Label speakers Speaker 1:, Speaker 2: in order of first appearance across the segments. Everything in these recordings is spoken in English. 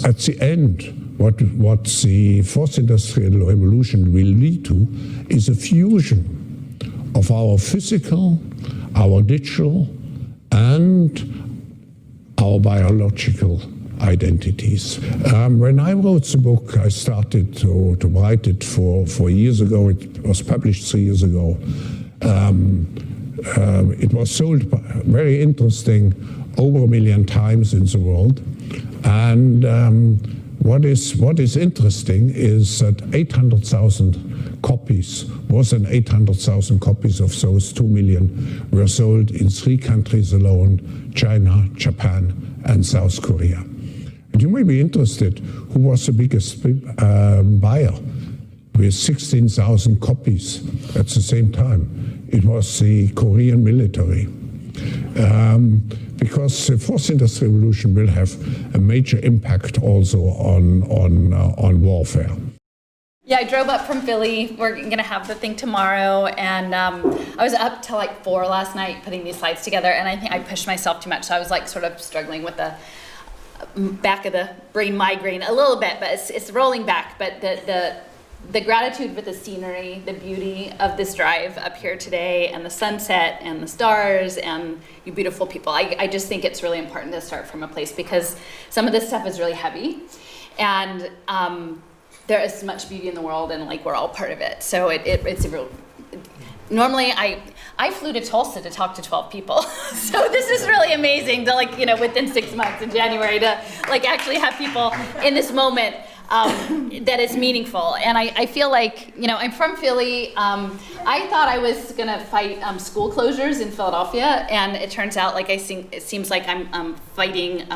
Speaker 1: At the end, what the fourth industrial revolution will lead to is a fusion of our physical, our digital, and our biological identities. When I wrote the book, I started to write it for years ago. It was published 3 years ago. It was sold, very interesting, over 1 million times in the world. And what is interesting is that 800,000 copies, more than 800,000 copies of those 2 million were sold in 3 countries alone: China, Japan, and South Korea. And you may be interested, who was the biggest buyer with 16,000 copies at the same time? It was the Korean military. Because the fourth industrial revolution will have a major impact also on warfare.
Speaker 2: Yeah, I drove up from Philly. We're going to have the thing tomorrow, and I was up till like 4 last night putting these slides together, and I think I pushed myself too much, so I was like sort of struggling with the back of the brain migraine a little bit, but it's rolling back. But the gratitude for the scenery, the beauty of this drive up here today, and the sunset and the stars and you beautiful people. I just think it's really important to start from a place, because some of this stuff is really heavy, and there is so much beauty in the world, and like we're all part of it. So it's a real. Normally I flew to Tulsa to talk to 12 people. So this is really amazing to within 6 months in January to actually have people in this moment that is meaningful. And I feel like, I'm from Philly. I thought I was gonna fight school closures in Philadelphia, and it turns out it seems like I'm fighting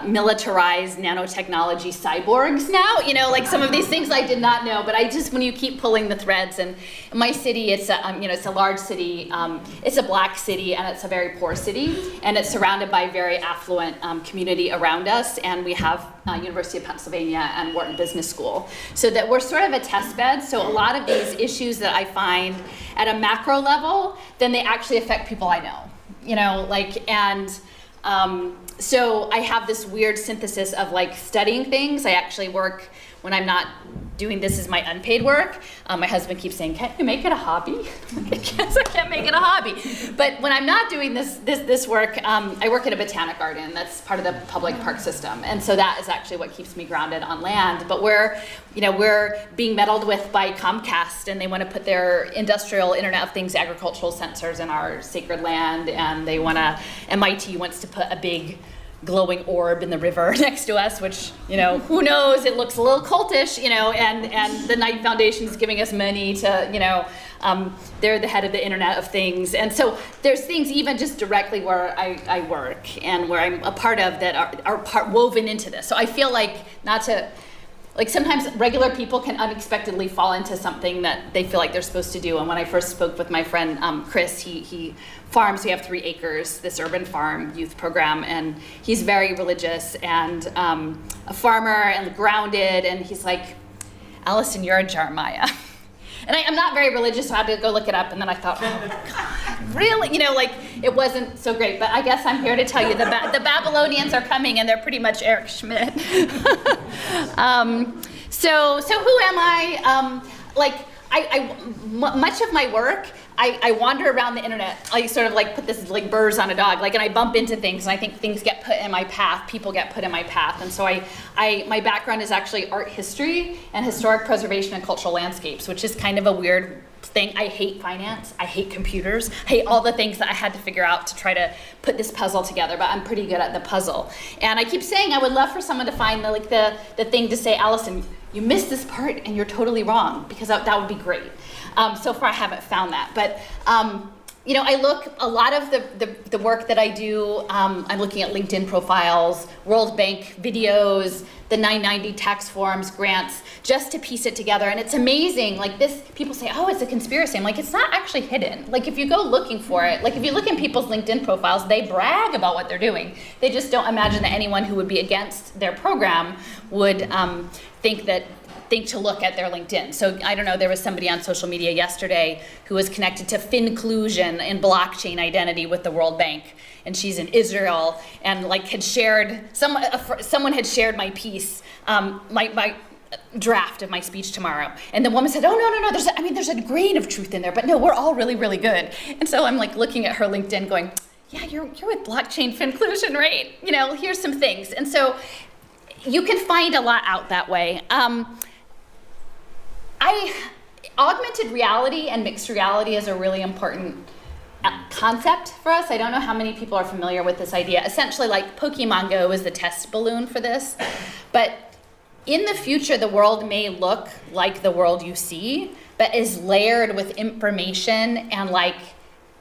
Speaker 2: militarized nanotechnology cyborgs now. Some of these things I did not know, but when you keep pulling the threads, and in my city, it's a large city, it's a black city, and it's a very poor city, and it's surrounded by very affluent community around us, and we have University of Pennsylvania and Wharton Business School, so that we're sort of a test bed. So a lot of these issues that I find at a macro level, then they actually affect people I know, so I have this weird synthesis of studying things. I actually work when I'm not doing this as my unpaid work. My husband keeps saying, "Can't you make it a hobby?" I guess I can't make it a hobby. But when I'm not doing this work, I work at a botanic garden. That's part of the public park system, and so that is actually what keeps me grounded on land. But we're being meddled with by Comcast, and they want to put their industrial Internet of Things agricultural sensors in our sacred land, and MIT wants to put a big glowing orb in the river next to us, which, who knows, it looks a little cultish, and the Knight Foundation is giving us money to, they're the head of the Internet of Things. And so there's things even just directly where I work and where I'm a part of that are woven into this. So I feel sometimes regular people can unexpectedly fall into something that they feel like they're supposed to do. And when I first spoke with my friend Chris, he farms. We have 3 acres, this urban farm youth program, and he's very religious and a farmer and grounded. And he's like, "Alison, you're a Jeremiah." And I'm not very religious, so I had to go look it up. And then I thought, oh, God, really? It wasn't so great. But I guess I'm here to tell you the Babylonians are coming, and they're pretty much Eric Schmidt. So who am I? Much of my work, I wander around the internet. I sort of put this burrs on a dog, and I bump into things, and I think things get put in my path. People get put in my path, and so my background is actually art history and historic preservation and cultural landscapes, which is kind of a weird thing. I hate finance. I hate computers. I hate all the things that I had to figure out to try to put this puzzle together, but I'm pretty good at the puzzle. And I keep saying I would love for someone to find the thing to say, "Alison, you missed this part and you're totally wrong," because that would be great. So far I haven't found that, but I look, a lot of the work that I do, I'm looking at LinkedIn profiles, World Bank videos, the 990 tax forms, grants, just to piece it together. And it's amazing, people say, "Oh, it's a conspiracy." I'm like, it's not actually hidden. If you go looking for it, if you look in people's LinkedIn profiles, they brag about what they're doing. They just don't imagine that anyone who would be against their program would think that thing to look at their LinkedIn. So I don't know, there was somebody on social media yesterday who was connected to Finclusion in blockchain identity with the World Bank. And she's in Israel, and like had shared, someone had shared my piece, my draft of my speech tomorrow. And the woman said, oh, no, there's a grain of truth in there, but no, we're all really, really good. And so I'm like looking at her LinkedIn going, yeah, you're with blockchain Finclusion, right? You know, here's some things. And so you can find a lot out that way. Augmented reality and mixed reality is a really important concept for us. I don't know how many people are familiar with this idea. Essentially, like Pokemon Go is the test balloon for this. But in the future, the world may look like the world you see, but is layered with information and like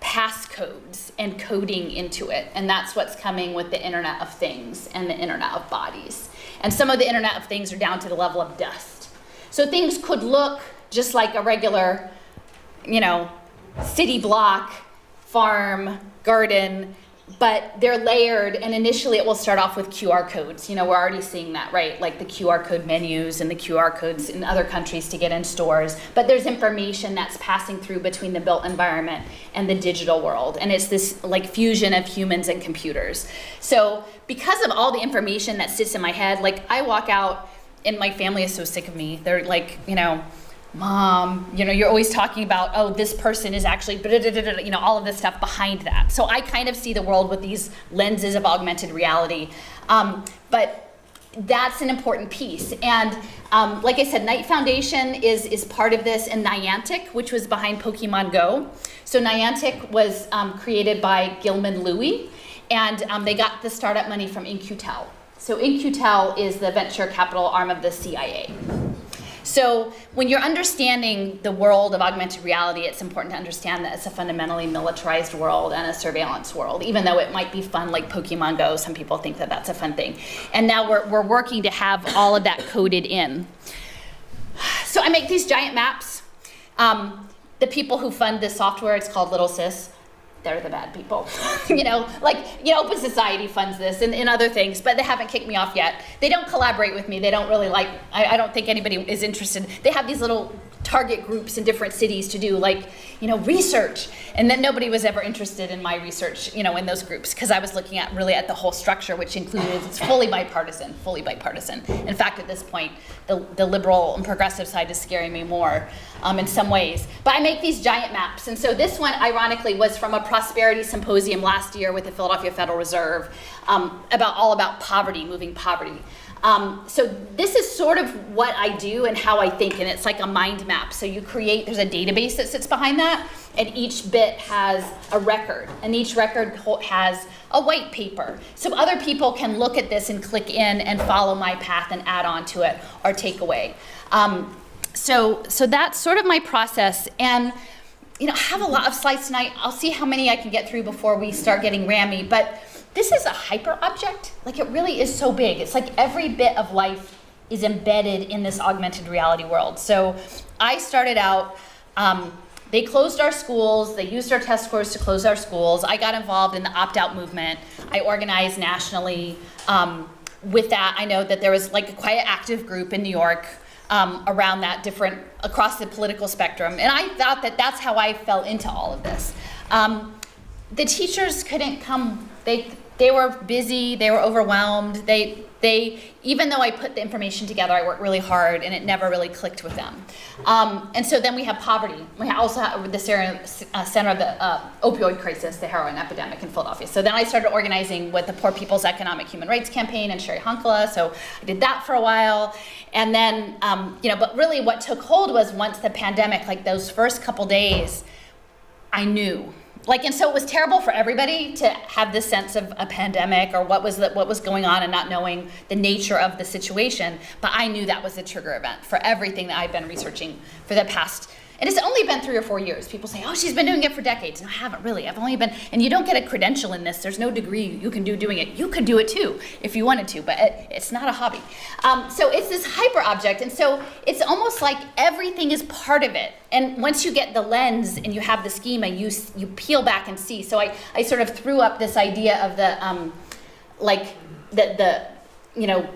Speaker 2: passcodes and coding into it. And that's what's coming with the Internet of Things and the Internet of Bodies. And some of the Internet of Things are down to the level of dust. So things could look just like a regular, you know, city block, farm, garden, but they're layered, and initially it will start off with QR codes. You know, we're already seeing that, right? Like the QR code menus and the QR codes in other countries to get in stores. But there's information that's passing through between the built environment and the digital world. And it's this like fusion of humans and computers. So because of all the information that sits in my head, like I walk out and my family is so sick of me. They're like, you know, Mom, you know, you're always talking about, oh, this person is actually, you know, all of this stuff behind that. So I kind of see the world with these lenses of augmented reality. But that's an important piece. And like I said, Knight Foundation is part of this, and Niantic, which was behind Pokemon Go. So Niantic was created by Gilman Louie, and they got the startup money from In-Q-Tel. So In-Q-Tel is the venture capital arm of the CIA. So when you're understanding the world of augmented reality, it's important to understand that it's a fundamentally militarized world and a surveillance world, even though it might be fun like Pokemon Go. Some people think that that's a fun thing. And now we're working to have all of that coded in. So I make these giant maps. The people who fund this software, it's called Little Sis. They're the bad people. You know, like, you know, Open Society funds this and other things, but they haven't kicked me off yet. They don't collaborate with me. They don't really like, I don't think anybody is interested. They have these little target groups in different cities to do like, you know, research. And then nobody was ever interested in my research, you know, in those groups, because I was looking at really at the whole structure, which included, it's fully bipartisan, fully bipartisan. In fact, at this point, the liberal and progressive side is scaring me more in some ways. But I make these giant maps. And so this one, ironically, was from a prosperity symposium last year with the Philadelphia Federal Reserve all about poverty, moving poverty. So this is sort of what I do and how I think, and it's like a mind map. So you create, there's a database that sits behind that, and each bit has a record, and each record has a white paper. So other people can look at this and click in and follow my path and add on to it or take away. So that's sort of my process. And you know, I have a lot of slides tonight. I'll see how many I can get through before we start getting rammy, but this is a hyper object. Like, it really is so big. It's like every bit of life is embedded in this augmented reality world. So I started out, they closed our schools. They used our test scores to close our schools. I got involved in the opt-out movement. I organized nationally. With that, I know that there was like quite an active group in New York around that, across the political spectrum. And I thought that that's how I fell into all of this. The teachers couldn't come. They were busy, they were overwhelmed. They even though I put the information together, I worked really hard, and it never really clicked with them. And so then we have poverty. We also have the center of the opioid crisis, the heroin epidemic in Philadelphia. So then I started organizing with the Poor People's Economic Human Rights Campaign and Sherry Hunkala. So I did that for a while. And then, you know, but really what took hold was once the pandemic, like those first couple days, I knew. Like, and so it was terrible for everybody to have this sense of a pandemic or what was going on and not knowing the nature of the situation. But I knew that was the trigger event for everything that I've been researching for the past, and it's only been 3 or 4 years. People say, oh, she's been doing it for decades. No, I haven't really. I've only been, and you don't get a credential in this. There's no degree you can do doing it. You could do it too if you wanted to, but it's not a hobby. So it's this hyper object, and so it's almost like everything is part of it. And once you get the lens and you have the schema, you peel back and see. So I sort of threw up this idea of the, like the you know,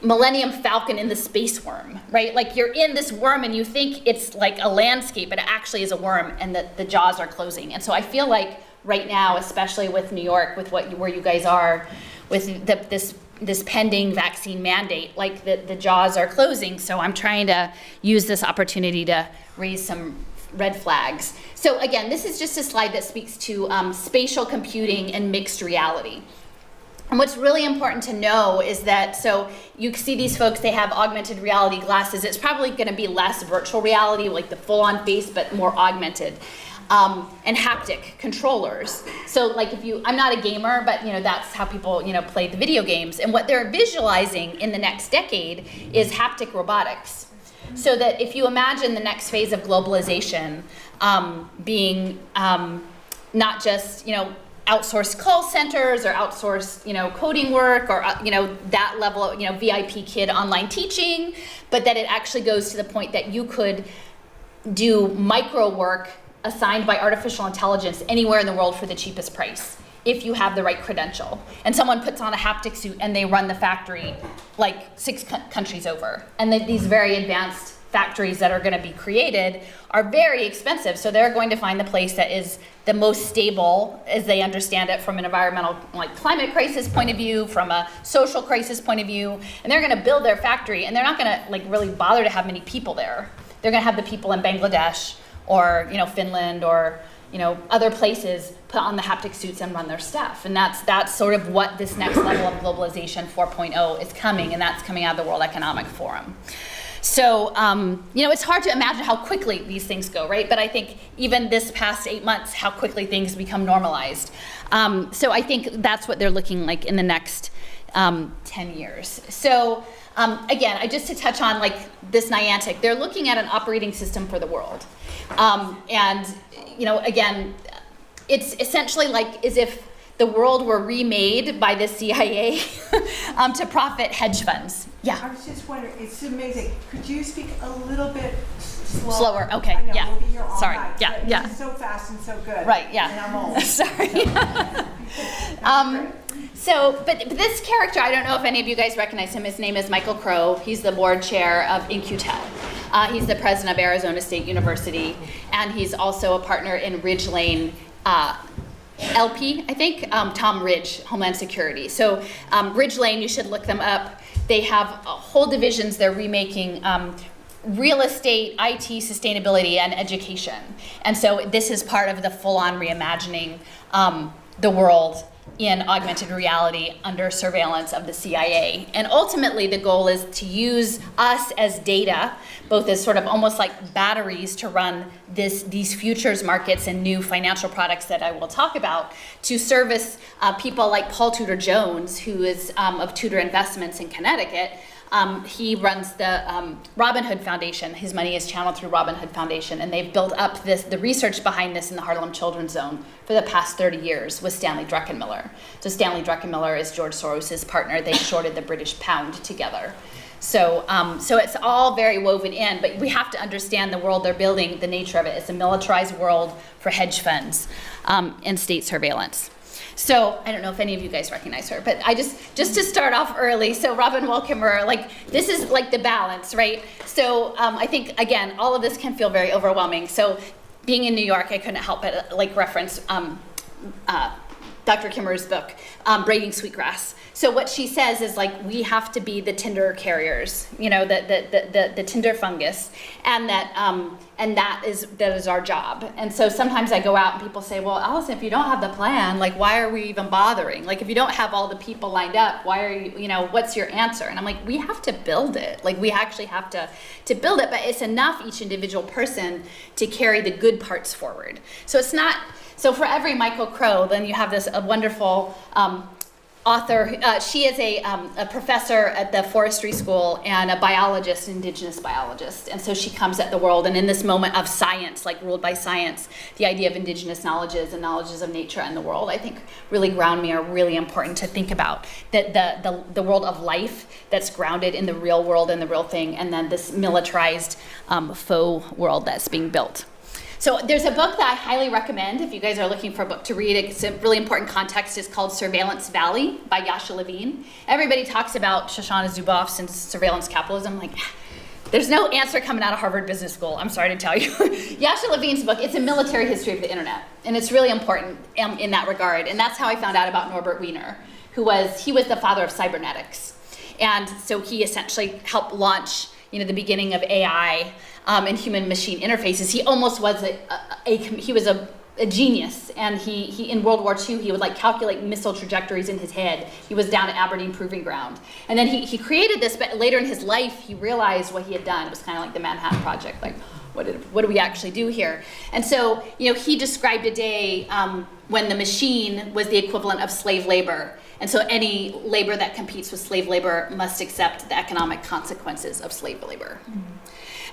Speaker 2: Millennium Falcon in the space worm, right? Like you're in this worm and you think it's like a landscape, but it actually is a worm, and the jaws are closing. And so I feel like right now, especially with New York, with where you guys are, with this pending vaccine mandate, like the jaws are closing. So I'm trying to use this opportunity to raise some red flags. So again, this is just a slide that speaks to spatial computing and mixed reality. And what's really important to know is that, so you see these folks, they have augmented reality glasses. It's probably going to be less virtual reality, like the full-on face, but more augmented. And haptic controllers. So like I'm not a gamer, but that's how people play the video games. And what they're visualizing in the next decade is haptic robotics. So that if you imagine the next phase of globalization being not just outsourced call centers or outsourced coding work or that level of VIP kid online teaching, but that it actually goes to the point that you could do micro work assigned by artificial intelligence anywhere in the world for the cheapest price if you have the right credential. And someone puts on a haptic suit and they run the factory like 6 countries over. And these very advanced factories that are going to be created are very expensive. So they're going to find the place that is the most stable as they understand it from an environmental, like climate crisis point of view, from a social crisis point of view. And they're going to build their factory, and they're not going to like really bother to have many people there. They're going to have the people in Bangladesh or Finland or other places put on the haptic suits and run their stuff. And that's sort of what this next level of globalization 4.0 is coming, and that's coming out of the World Economic Forum. So, it's hard to imagine how quickly these things go, right? But I think even this past 8 months, how quickly things become normalized. So I think that's what they're looking like in the next 10 years. So again, just to touch on like this Niantic, they're looking at an operating system for the world. And again, it's essentially like as if the world were remade by the CIA to profit hedge funds. Yeah.
Speaker 3: I was just wondering, it's amazing. Could you speak a little bit slower?
Speaker 2: Slower, okay,
Speaker 3: I know,
Speaker 2: yeah.
Speaker 3: We'll be here all
Speaker 2: Sorry,
Speaker 3: night,
Speaker 2: yeah,
Speaker 3: but
Speaker 2: yeah.
Speaker 3: It's so fast and so good.
Speaker 2: Right, yeah.
Speaker 3: And I'm old.
Speaker 2: Sorry. But this character, I don't know if any of you guys recognize him. His name is Michael Crow. He's the board chair of In-Q-Tel. He's the president of Arizona State University, and he's also a partner in Ridge Lane LP, I think, Tom Ridge, Homeland Security. So Ridge Lane, you should look them up. They have whole divisions they're remaking, real estate, IT, sustainability, and education. And so this is part of the full-on reimagining the world in augmented reality under surveillance of the CIA. And ultimately, the goal is to use us as data, both as sort of almost like batteries to run these futures markets and new financial products that I will talk about, to service people like Paul Tudor Jones, who is of Tudor Investments in Connecticut. He runs the Robin Hood Foundation. His money is channeled through Robin Hood Foundation, and they've built up the research behind this in the Harlem Children's Zone for the past 30 years with Stanley Druckenmiller. So Stanley Druckenmiller is George Soros' partner. They shorted the British pound together. So it's all very woven in, but we have to understand the world they're building, the nature of it. It's a militarized world for hedge funds and state surveillance. So I don't know if any of you guys recognize her, but I just to start off early, so Robin Wilkemer, like this is like the balance, right? So I think, again, all of this can feel very overwhelming. So being in New York, I couldn't help but like reference Dr. Kimmer's book, Braiding Sweetgrass. So what she says is like, we have to be the Tinder carriers, the Tinder fungus, and that is our job. And so sometimes I go out and people say, well, Alison, if you don't have the plan, like, why are we even bothering? Like, if you don't have all the people lined up, why are you, what's your answer? And I'm like, we have to build it. Like, we actually have to build it, but it's enough each individual person to carry the good parts forward. So it's not, so for every Michael Crow, then you have this wonderful author. She is a professor at the forestry school and a biologist, indigenous biologist. And so she comes at the world, and in this moment of science, like ruled by science, the idea of indigenous knowledges and knowledges of nature and the world, I think really ground me, are really important to think about. That the world of life that's grounded in the real world and the real thing, and then this militarized faux world that's being built. So there's a book that I highly recommend if you guys are looking for a book to read. It's a really important context. It's called Surveillance Valley by Yasha Levine. Everybody talks about Shoshana Zuboff's and surveillance capitalism. Like, there's no answer coming out of Harvard Business School. I'm sorry to tell you. Yasha Levine's book, it's a military history of the internet. And it's really important in that regard. And that's how I found out about Norbert Wiener, he was the father of cybernetics. And so he essentially helped launch, the beginning of AI and human machine interfaces. He almost was he was a genius, and he in World War II, he would like calculate missile trajectories in his head. He was down at Aberdeen Proving Ground. And then he created this, but later in his life, he realized what he had done. It was kind of like the Manhattan Project, like, what do we actually do here? And so, he described a day when the machine was the equivalent of slave labor. And so any labor that competes with slave labor must accept the economic consequences of slave labor. Mm-hmm.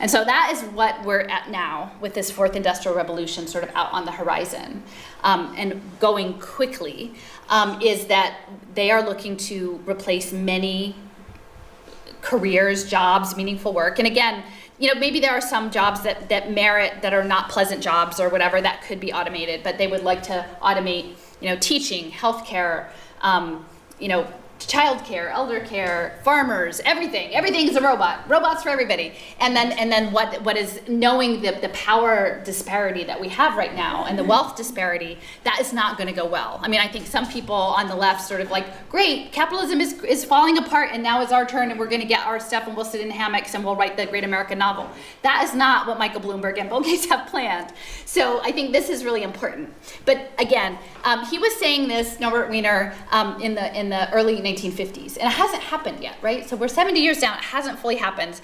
Speaker 2: And so that is what we're at now with this fourth industrial revolution sort of out on the horizon and going quickly, is that they are looking to replace many careers, jobs, meaningful work. And again, maybe there are some jobs that merit, that are not pleasant jobs or whatever, that could be automated, but they would like to automate, teaching, healthcare, childcare, elder care, farmers, everything. Everything's a robot. Robots for everybody. And then what is knowing the power disparity that we have right now and the wealth disparity, that is not going to go well. I mean, I think some people on the left sort of like, great, capitalism is falling apart and now is our turn and we're going to get our stuff and we'll sit in hammocks and we'll write the great American novel. That is not what Michael Bloomberg and Bill Gates have planned. So I think this is really important. But again, he was saying this, Norbert Wiener, in the early 1950s, and it hasn't happened yet, right? So we're 70 years down, it hasn't fully happened.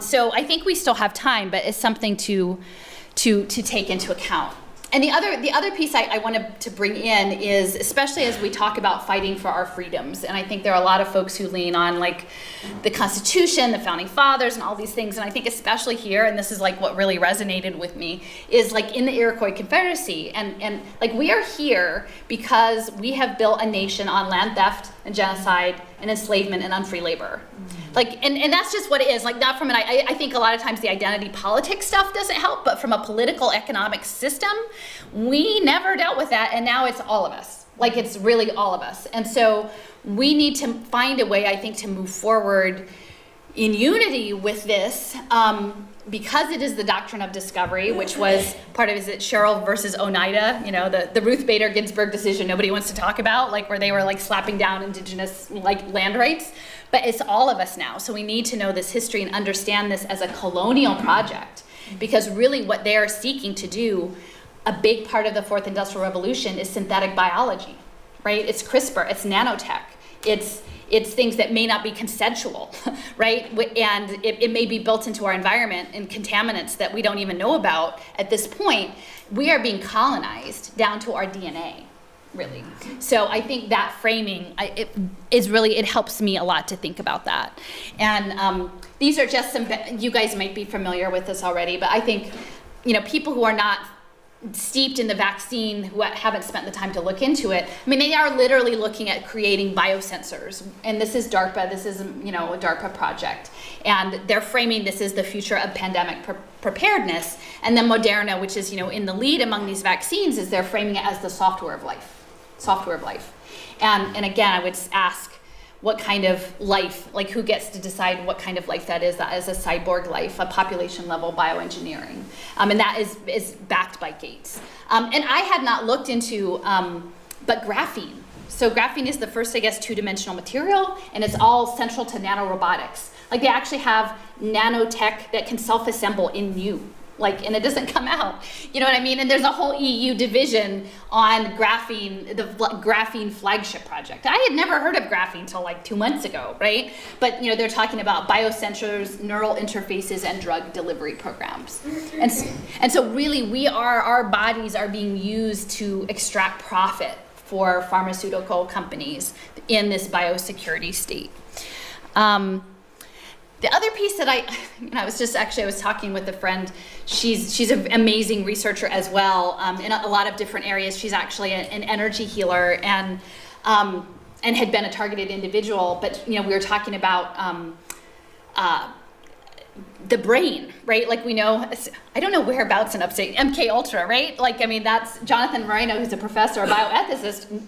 Speaker 2: So I think we still have time, but it's something to take into account. And the other piece I wanted to bring in is, especially as we talk about fighting for our freedoms, and I think there are a lot of folks who lean on like the Constitution, the Founding Fathers, and all these things, and I think especially here, and this is like what really resonated with me, is like in the Iroquois Confederacy, and like we are here because we have built a nation on land theft and genocide and enslavement and unfree labor. Like, and that's just what it is. Like, not from I think a lot of times the identity politics stuff doesn't help, but from a political economic system, we never dealt with that, and now it's all of us. Like, it's really all of us. And so we need to find a way, I think, to move forward in unity with this, because it is the doctrine of discovery, which was part of, is it Sherrill versus Oneida, the Ruth Bader Ginsburg decision nobody wants to talk about, like where they were like slapping down indigenous like land rights. But it's all of us now. So we need to know this history and understand this as a colonial project, because really what they are seeking to do, a big part of the fourth industrial revolution, is synthetic biology, right? It's CRISPR, it's nanotech, it's things that may not be consensual, right? And it may be built into our environment and contaminants that we don't even know about at this point. We are being colonized down to our DNA, really. So I think that framing, it helps me a lot to think about that. And these are just some, you guys might be familiar with this already, but I think, people who are not steeped in the vaccine, who haven't spent the time to look into it, I mean, they are literally looking at creating biosensors. And this is DARPA, this is, a DARPA project. And they're framing this as the future of pandemic preparedness. And then Moderna, which is, in the lead among these vaccines, is they're framing it as the software of life. And again, I would ask, what kind of life, like who gets to decide what kind of life that is a cyborg life, a population level bioengineering. And that is backed by Gates. And I had not looked into, but graphene. So graphene is the first, I guess, two-dimensional material, and it's all central to nanorobotics. Like they actually have nanotech that can self-assemble in you. And it doesn't come out, you know what I mean? And there's a whole EU division on graphene, the graphene flagship project. I had never heard of graphene until like 2 months ago, right? But they're talking about biosensors, neural interfaces, and drug delivery programs. And so really our bodies are being used to extract profit for pharmaceutical companies in this biosecurity state. The other piece that I was talking with a friend. She's an amazing researcher as well in a lot of different areas. She's actually an energy healer and had been a targeted individual. But we were talking about the brain, right? Like we know, I don't know whereabouts in upstate, MK Ultra, right? Like, I mean, that's Jonathan Moreno, who's a professor, a bioethicist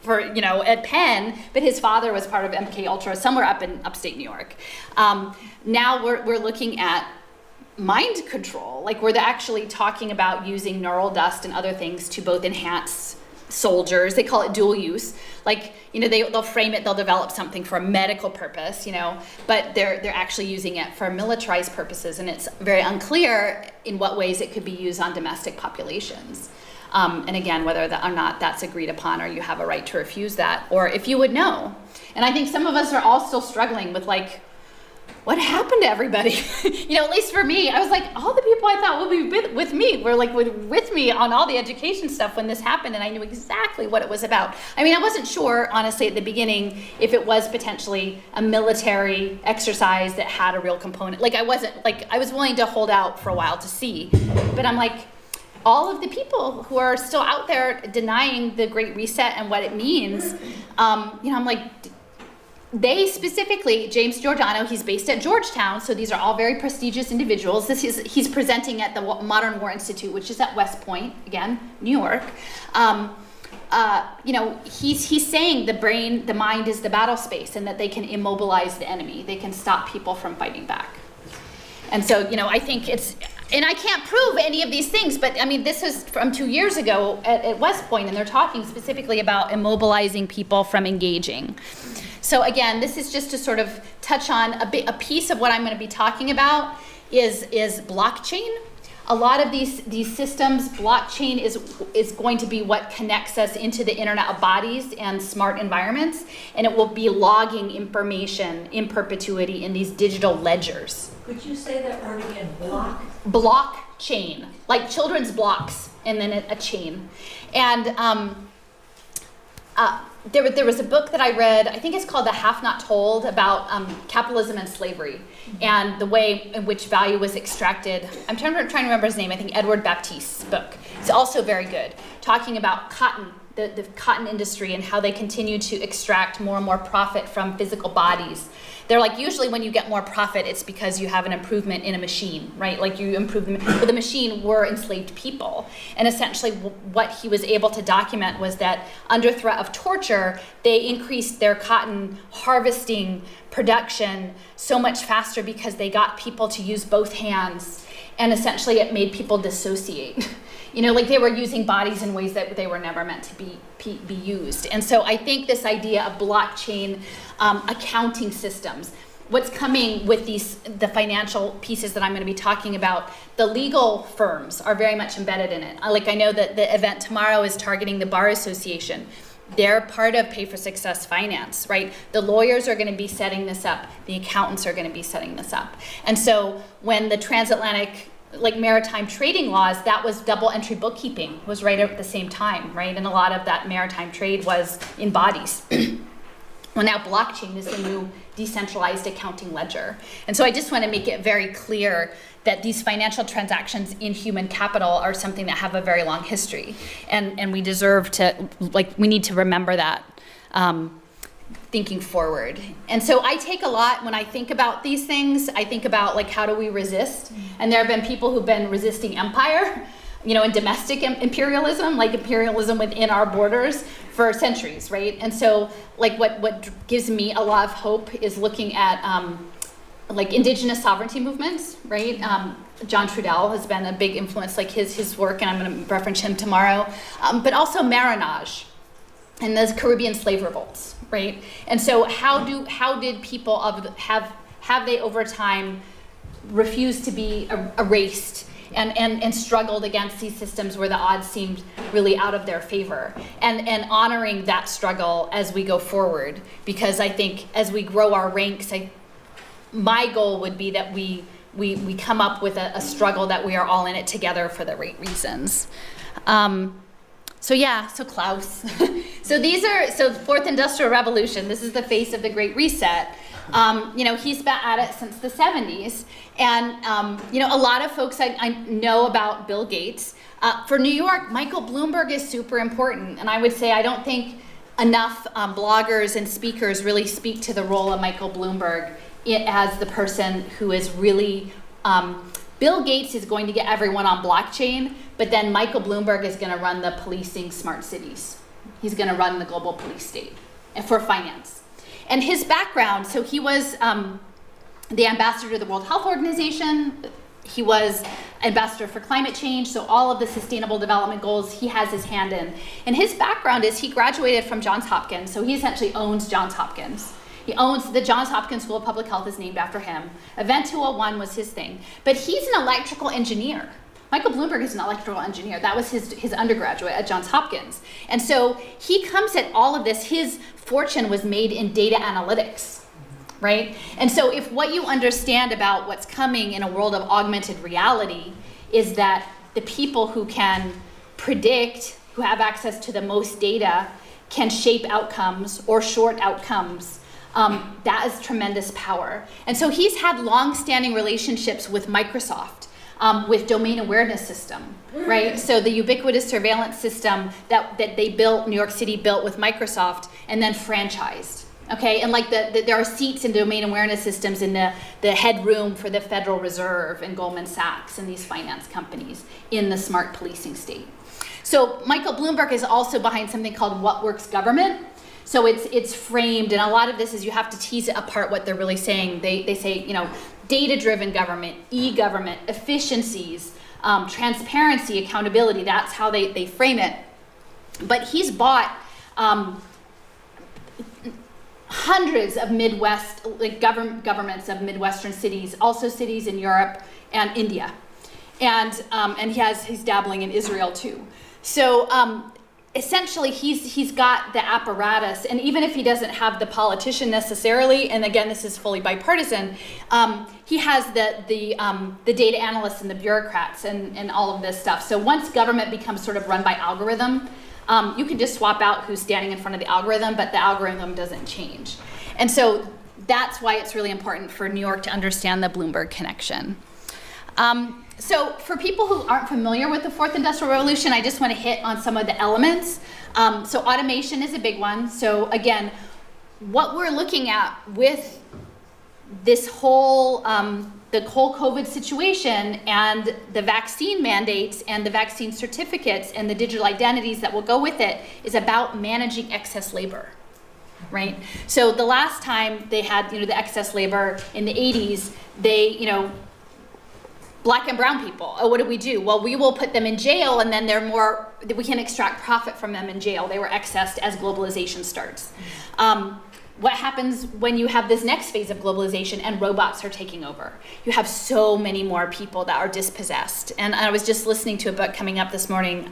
Speaker 2: for, you know, at Penn, but his father was part of MK Ultra somewhere up in upstate New York. Now we're looking at mind control, like we're actually talking about using neural dust and other things to both enhance soldiers. They call it dual use. Like, you know, they'll frame it, they'll develop something for a medical purpose, you know, but they're actually using it for militarized purposes, and it's very unclear in what ways it could be used on domestic populations. And again, whether or not that's agreed upon or you have a right to refuse that, or if you would know. And I think some of us are all still struggling with like, what happened to everybody? You know, at least for me, I was like, all the people I thought would be with me were like with me on all the education stuff when this happened, and I knew exactly what it was about. I mean, I wasn't sure, honestly, at the beginning, if it was potentially a military exercise that had a real component. Like, I was willing to hold out for a while to see, but I'm like, all of the people who are still out there denying the Great Reset and what it means, you know, I'm like, they specifically, James Giordano, he's based at Georgetown, so these are all very prestigious individuals. He's presenting at the Modern War Institute, which is at West Point, again, New York. You know, he's saying the mind is the battle space, and that they can immobilize the enemy. They can stop people from fighting back. And so, you know, I think and I can't prove any of these things, but I mean, this is from 2 years ago at West Point, and they're talking specifically about immobilizing people from engaging. So again, this is just to sort of touch on a piece of what I'm going to be talking about is blockchain. A lot of these systems, blockchain is going to be what connects us into the Internet of Bodies and smart environments, and it will be logging information in perpetuity in these digital ledgers.
Speaker 4: Could you say that word again?
Speaker 2: Blockchain, like children's blocks, and then a chain. And there was a book that I read, I think it's called The Half Not Told, about capitalism and slavery and the way in which value was extracted. I'm trying to remember his name. I think Edward Baptiste's book. It's also very good, talking about cotton, the cotton industry, and how they continue to extract more and more profit from physical bodies. They're like, usually when you get more profit, it's because you have an improvement in a machine, right? Like you improve the machine were enslaved people. And essentially what he was able to document was that under threat of torture, they increased their cotton harvesting production so much faster because they got people to use both hands. And essentially it made people dissociate. You know, like they were using bodies in ways that they were never meant to be used. And so I think this idea of blockchain accounting systems, what's coming with the financial pieces that I'm going to be talking about, the legal firms are very much embedded in it. Like I know that the event tomorrow is targeting the Bar Association. They're part of Pay for Success Finance, right? The lawyers are going to be setting this up. The accountants are going to be setting this up. And so when the transatlantic maritime trading laws, that was double entry bookkeeping, was right at the same time, right? And a lot of that maritime trade was in bodies. Well, now blockchain is the new decentralized accounting ledger. And so I just want to make it very clear that these financial transactions in human capital are something that have a very long history. And we deserve to, we need to remember that thinking forward. And so I take a lot, when I think about these things, I think about how do we resist? And there have been people who've been resisting empire, and domestic imperialism, like imperialism within our borders for centuries, right? And so what gives me a lot of hope is looking at indigenous sovereignty movements, right? John Trudell has been a big influence, his work, and I'm going to reference him tomorrow, but also Marinage and the Caribbean slave revolts, right? And so how did people have they over time refused to be erased and struggled against these systems where the odds seemed really out of their favor, and honoring that struggle as we go forward, because I think as we grow our ranks, my goal would be that we come up with a struggle that we are all in it together for the right reasons. So Klaus. So Fourth Industrial Revolution, this is the face of the Great Reset. He's been at it since the 70s. And, a lot of folks I know about Bill Gates. For New York, Michael Bloomberg is super important. And I would say I don't think enough bloggers and speakers really speak to the role of Michael Bloomberg as the person who is really, Bill Gates is going to get everyone on blockchain, but then Michael Bloomberg is going to run the policing smart cities. He's going to run the global police state for finance. And his background, so he was the ambassador to the World Health Organization. He was ambassador for climate change, so all of the sustainable development goals he has his hand in. And his background is he graduated from Johns Hopkins, so he essentially owns Johns Hopkins. He owns the Johns Hopkins School of Public Health is named after him. Event 201 was his thing. But he's an electrical engineer. Michael Bloomberg is an electrical engineer. That was his undergraduate at Johns Hopkins. And so he comes at all of this, his fortune was made in data analytics, right? And so if what you understand about what's coming in a world of augmented reality is that the people who can predict, who have access to the most data, can shape outcomes or short outcomes, that is tremendous power. And so he's had long-standing relationships with Microsoft, with domain awareness system, right? So the ubiquitous surveillance system that they built, New York City built with Microsoft and then franchised, okay? And like there are seats in domain awareness systems in the headroom for the Federal Reserve and Goldman Sachs and these finance companies in the smart policing state. So Michael Bloomberg is also behind something called What Works Government. So it's framed, and a lot of this is you have to tease it apart what they're really saying. They say, you know, data-driven government, e-government, efficiencies, transparency, accountability. That's how they frame it. But he's bought hundreds of Midwest, like governments of Midwestern cities, also cities in Europe and India. And he's dabbling in Israel too. So essentially he's got the apparatus, and even if he doesn't have the politician necessarily, and again this is fully bipartisan, he has the data analysts and the bureaucrats and all of this stuff. So once government becomes sort of run by algorithm, you can just swap out who's standing in front of the algorithm, but the algorithm doesn't change. And so that's why it's really important for New York to understand the Bloomberg connection. So for people who aren't familiar with the Fourth Industrial Revolution, I just want to hit on some of the elements. So automation is a big one. So again, what we're looking at with this whole, the whole COVID situation and the vaccine mandates and the vaccine certificates and the digital identities that will go with it is about managing excess labor, right? So the last time they had, the excess labor in the 80s, they, Black and brown people. Oh, what do we do? Well, we will put them in jail, and then we can extract profit from them in jail. They were accessed as globalization starts. What happens when you have this next phase of globalization and robots are taking over? You have so many more people that are dispossessed. And I was just listening to a book coming up this morning,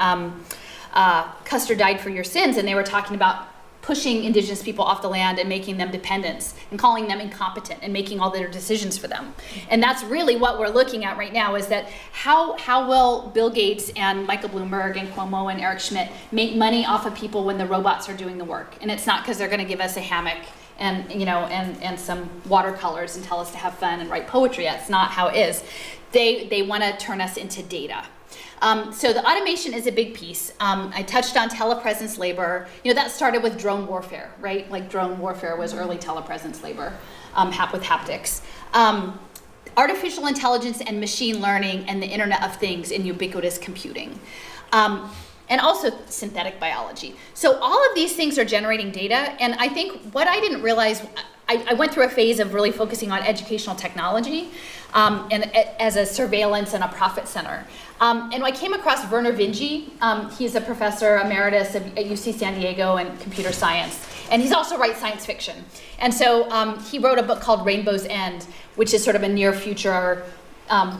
Speaker 2: Custer Died for Your Sins, and they were talking about pushing indigenous people off the land and making them dependents and calling them incompetent and making all their decisions for them. And that's really what we're looking at right now, is that how will Bill Gates and Michael Bloomberg and Cuomo and Eric Schmidt make money off of people when the robots are doing the work? And it's not because they're going to give us a hammock and and some watercolors and tell us to have fun and write poetry. That's not how it is. They want to turn us into data. So the automation is a big piece. I touched on telepresence labor. That started with drone warfare, right? Like drone warfare was early telepresence labor with haptics. Artificial intelligence and machine learning and the Internet of Things and ubiquitous computing. And also synthetic biology. So all of these things are generating data, and I think what I didn't realize, I went through a phase of really focusing on educational technology and as a surveillance and a profit center. And I came across Werner Vinge. He's a professor emeritus at UC San Diego in computer science, and he's also writes science fiction. And so he wrote a book called Rainbow's End, which is sort of a near future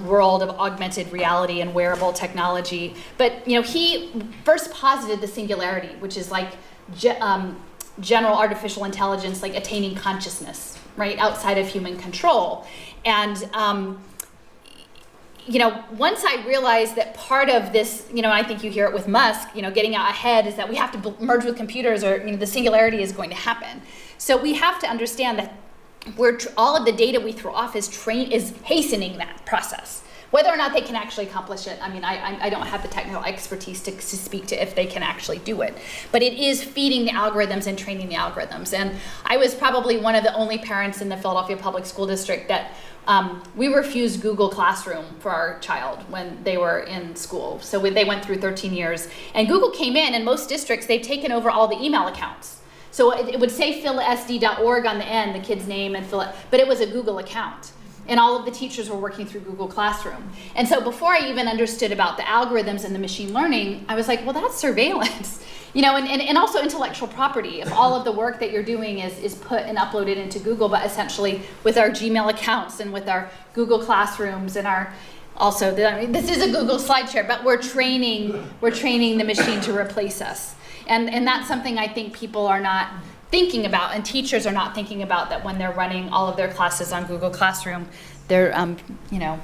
Speaker 2: world of augmented reality and wearable technology. But he first posited the singularity, which is like general artificial intelligence, like attaining consciousness, right, outside of human control. And once I realized that part of this, I think you hear it with Musk, getting out ahead, is that we have to merge with computers, or the singularity is going to happen. So we have to understand that all of the data we throw off is hastening that process, Whether or not they can actually accomplish it, I mean, I don't have the technical expertise to speak to if they can actually do it. But it is feeding the algorithms and training the algorithms. And I was probably one of the only parents in the Philadelphia Public School District that we refused Google Classroom for our child when they were in school. So they went through 13 years. And Google came in, and most districts, they've taken over all the email accounts. So it would say philasd.org on the end, the kid's name, and but it was a Google account. And all of the teachers were working through Google Classroom. And so before I even understood about the algorithms and the machine learning, I was like, well, that's surveillance. You know, and also intellectual property. If all of the work that you're doing is put and uploaded into Google, but essentially with our Gmail accounts and with our Google Classrooms and our, also, I mean, this is a Google SlideShare, but we're training the machine to replace us. And that's something I think people are not thinking about, and teachers are not thinking about, that when they're running all of their classes on Google Classroom, they're, you know,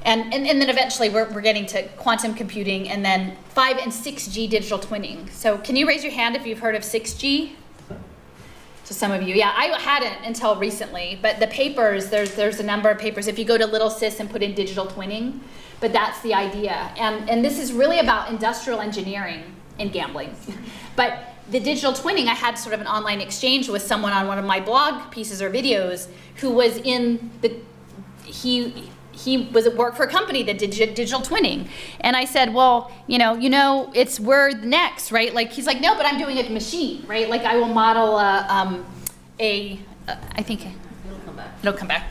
Speaker 2: and then eventually we're getting to quantum computing, and then 5 and 6G digital twinning. So can you raise your hand if you've heard of 6G? So some of you, yeah, I hadn't until recently, but the papers, there's a number of papers. If you go to Little Sis and put in digital twinning, but that's the idea. And this is really about industrial engineering and gambling. But the digital twinning, I had sort of an online exchange with someone on one of my blog pieces or videos who was in the, he was at work for a company that did digital twinning. And I said, well, we're next, right? Like, he's like, no, but I'm doing a machine, right? Like, I will model I think it'll come back.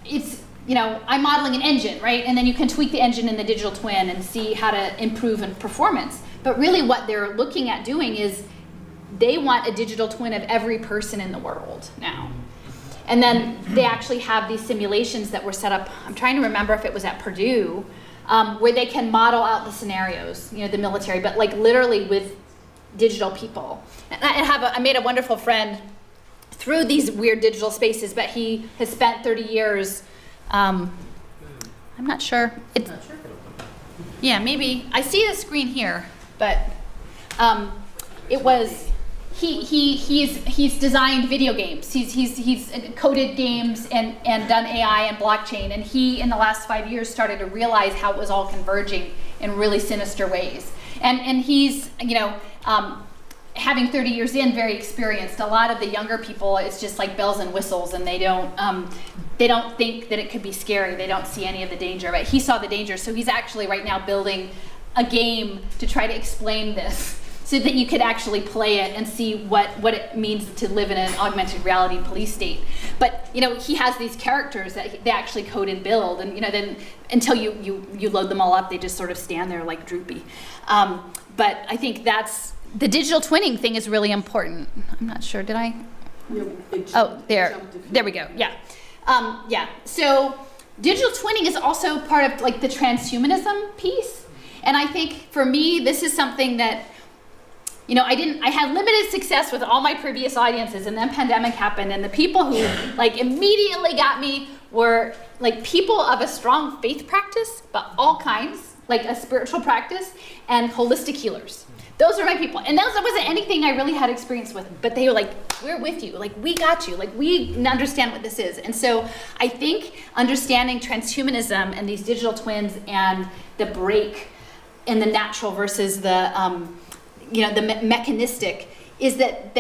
Speaker 2: It's, I'm modeling an engine, right? And then you can tweak the engine in the digital twin and see how to improve in performance. But really what they're looking at doing is they want a digital twin of every person in the world now. And then they actually have these simulations that were set up, I'm trying to remember if it was at Purdue, where they can model out the scenarios, the military, but like literally with digital people. And I made a wonderful friend through these weird digital spaces, but he has spent 30 years, I'm not sure. Yeah, maybe, I see a screen here, but it was, he's designed video games. He's coded games and done AI and blockchain. And he, in the last 5 years, started to realize how it was all converging in really sinister ways. And he's, having 30 years in, very experienced. A lot of the younger people, it's just like bells and whistles, and they don't think that it could be scary. They don't see any of the danger. But he saw the danger, so he's actually right now building a game to try to explain this, so that you could actually play it and see what it means to live in an augmented reality police state. But he has these characters that they actually code and build, and then until you load them all up, they just sort of stand there like droopy. But I think that's the digital twinning thing is really important. I'm not sure, did I? Oh, there we go. Yeah, yeah. So digital twinning is also part of like the transhumanism piece, and I think for me this is something that. I had limited success with all my previous audiences, and then pandemic happened, and the people who like immediately got me were like people of a strong faith practice, but all kinds, like a spiritual practice, and holistic healers. Those are my people. And that wasn't anything I really had experience with, but they were like, we're with you, like we got you, like we understand what this is. And so I think understanding transhumanism and these digital twins and the break in the natural versus the the mechanistic is that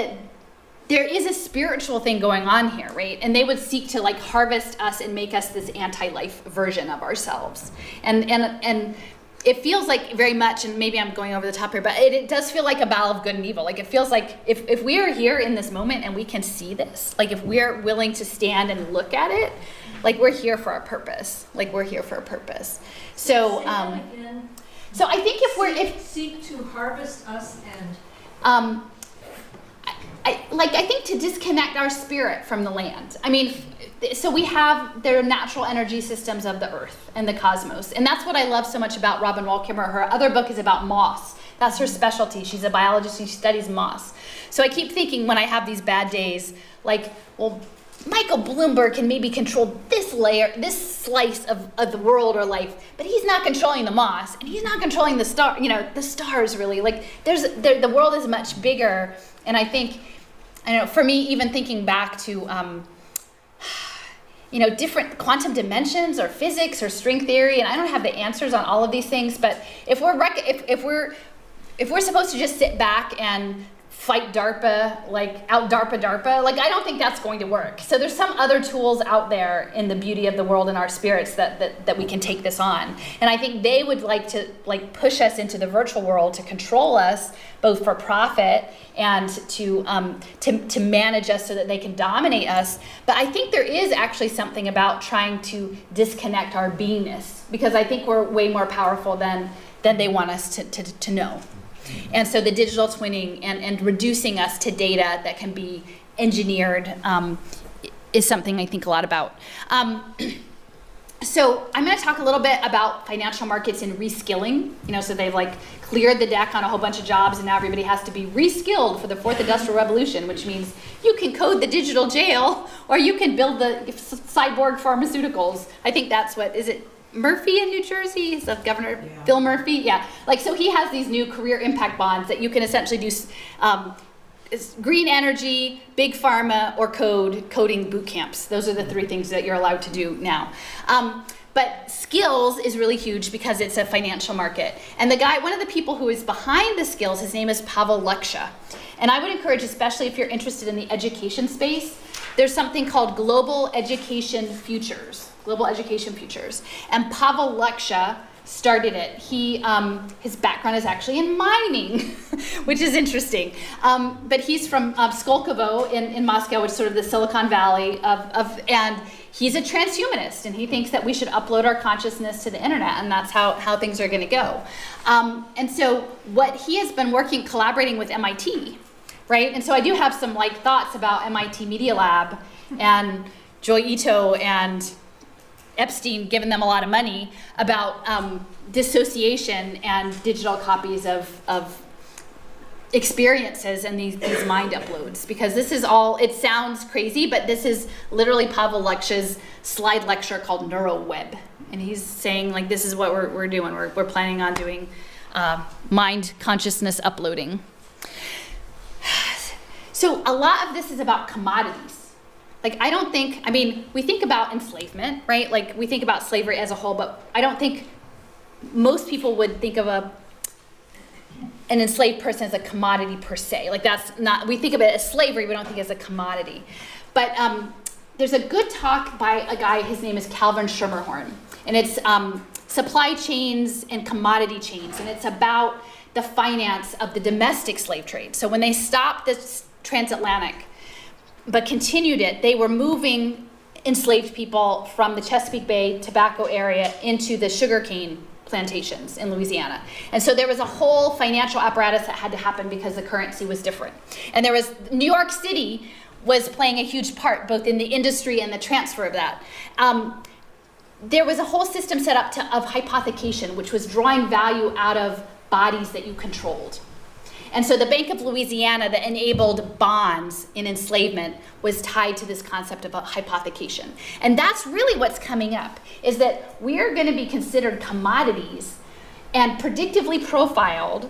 Speaker 2: there is a spiritual thing going on here, right? And they would seek to like harvest us and make us this anti-life version of ourselves. And it feels like very much, and maybe I'm going over the top here, but it does feel like a battle of good and evil. Like it feels like if we are here in this moment and we can see this, like if we're willing to stand and look at it, like we're here for a purpose. Like we're here for a purpose. So so I think if
Speaker 4: seek to harvest us and
Speaker 2: I think to disconnect our spirit from the land. I mean, so we have their natural energy systems of the earth and the cosmos, and that's what I love so much about Robin Wall Kimmerer. Her other book is about moss. That's her specialty. She's a biologist and she studies moss. So I keep thinking when I have these bad days, like, well, Michael Bloomberg can maybe control this layer, this slice of the world or life, but he's not controlling the moss, and he's not controlling the star, the stars really. Like the world is much bigger, and I think, for me, even thinking back to, different quantum dimensions or physics or string theory, and I don't have the answers on all of these things, but if we're supposed to just sit back and fight DARPA, out DARPA, I don't think that's going to work. So there's some other tools out there in the beauty of the world and our spirits that we can take this on. And I think they would like to push us into the virtual world to control us, both for profit and to manage us so that they can dominate us. But I think there is actually something about trying to disconnect our beingness, because I think we're way more powerful than they want us to know. And so the digital twinning and reducing us to data that can be engineered is something I think a lot about. So I'm going to talk a little bit about financial markets and reskilling. So they've cleared the deck on a whole bunch of jobs, and now everybody has to be reskilled for the fourth industrial revolution, which means you can code the digital jail or you can build the cyborg pharmaceuticals. I think that's what, is it Murphy in New Jersey? Is that Governor Phil Murphy? Yeah. So he has these new career impact bonds that you can essentially do green energy, big pharma, or coding boot camps. Those are the three things that you're allowed to do now. But skills is really huge because it's a financial market. And one of the people who is behind the skills, his name is Pavel Luksha. And I would encourage, especially if you're interested in the education space, there's something called Global Education Futures. And Pavel Luksha started it. His background is actually in mining, which is interesting. But he's from Skolkovo in Moscow, which is sort of the Silicon Valley and he's a transhumanist, and he thinks that we should upload our consciousness to the internet, and that's how things are going to go. And so what he has been collaborating with MIT, right? And so I do have some thoughts about MIT Media Lab and Joy Ito and Epstein, giving them a lot of money, about dissociation and digital copies of experiences and these mind uploads, because this is all, it sounds crazy, but this is literally Pavel Luksha's slide lecture called NeuroWeb. And he's saying this is what we're doing. We're planning on doing mind consciousness uploading. So a lot of this is about commodities. We think about enslavement, right? We think about slavery as a whole, but I don't think most people would think of an enslaved person as a commodity per se. We think of it as slavery, we don't think as a commodity. But there's a good talk by a guy, his name is Calvin Schermerhorn, and it's supply chains and commodity chains, and it's about the finance of the domestic slave trade. So when they stopped this transatlantic, but continued it, they were moving enslaved people from the Chesapeake Bay tobacco area into the sugarcane plantations in Louisiana. And so there was a whole financial apparatus that had to happen because the currency was different. And New York City was playing a huge part both in the industry and the transfer of that. There was a whole system set up of hypothecation, which was drawing value out of bodies that you controlled. And so the Bank of Louisiana that enabled bonds in enslavement was tied to this concept of a hypothecation. And that's really what's coming up, is that we're going to be considered commodities and predictively profiled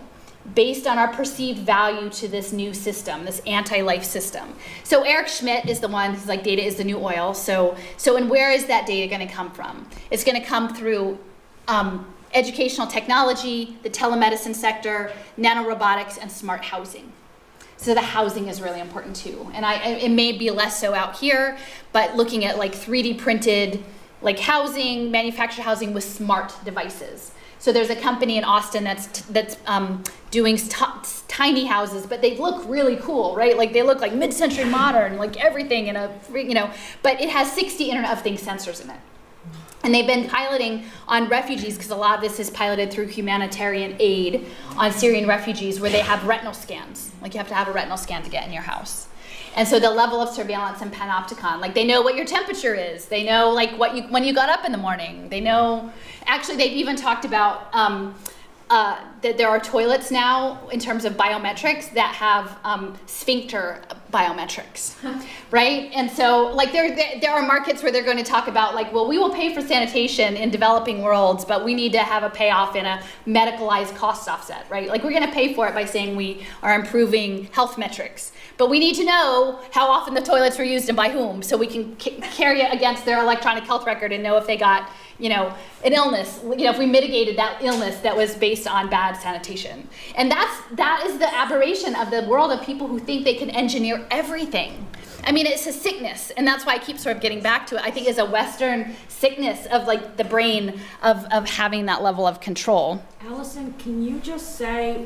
Speaker 2: based on our perceived value to this new system, this anti-life system. So Eric Schmidt is the one who's data is the new oil. So and where is that data going to come from? It's going to come through educational technology, the telemedicine sector, nanorobotics, and smart housing. So the housing is really important too. And it may be less so out here, but looking at 3D printed housing, manufactured housing with smart devices. So there's a company in Austin that's doing tiny houses, but they look really cool, right? They look like mid-century modern, everything in but it has 60 Internet of Things sensors in it. And they've been piloting on refugees, because a lot of this is piloted through humanitarian aid on Syrian refugees, where they have retinal scans. You have to have a retinal scan to get in your house. And so the level of surveillance in Panopticon, they know what your temperature is. They know when you got up in the morning. They know, actually they've even talked about that there are toilets now in terms of biometrics that have sphincter biometrics, right? And so like there are markets where they're going to talk about like, well, we will pay for sanitation in developing worlds, but we need to have a payoff in a medicalized cost offset, right? Like we're going to pay for it by saying we are improving health metrics, but we need to know how often the toilets were used and by whom, so we can carry it against their electronic health record and know if they got, you know, an illness, you know, if we mitigated that illness that was based on bad sanitation. And that is the aberration of the world of people who think they can engineer everything. I mean, it's a sickness, and that's why I keep sort of getting back to it. I think it's a Western sickness of like the brain of having that level of control.
Speaker 5: Alison, can you just say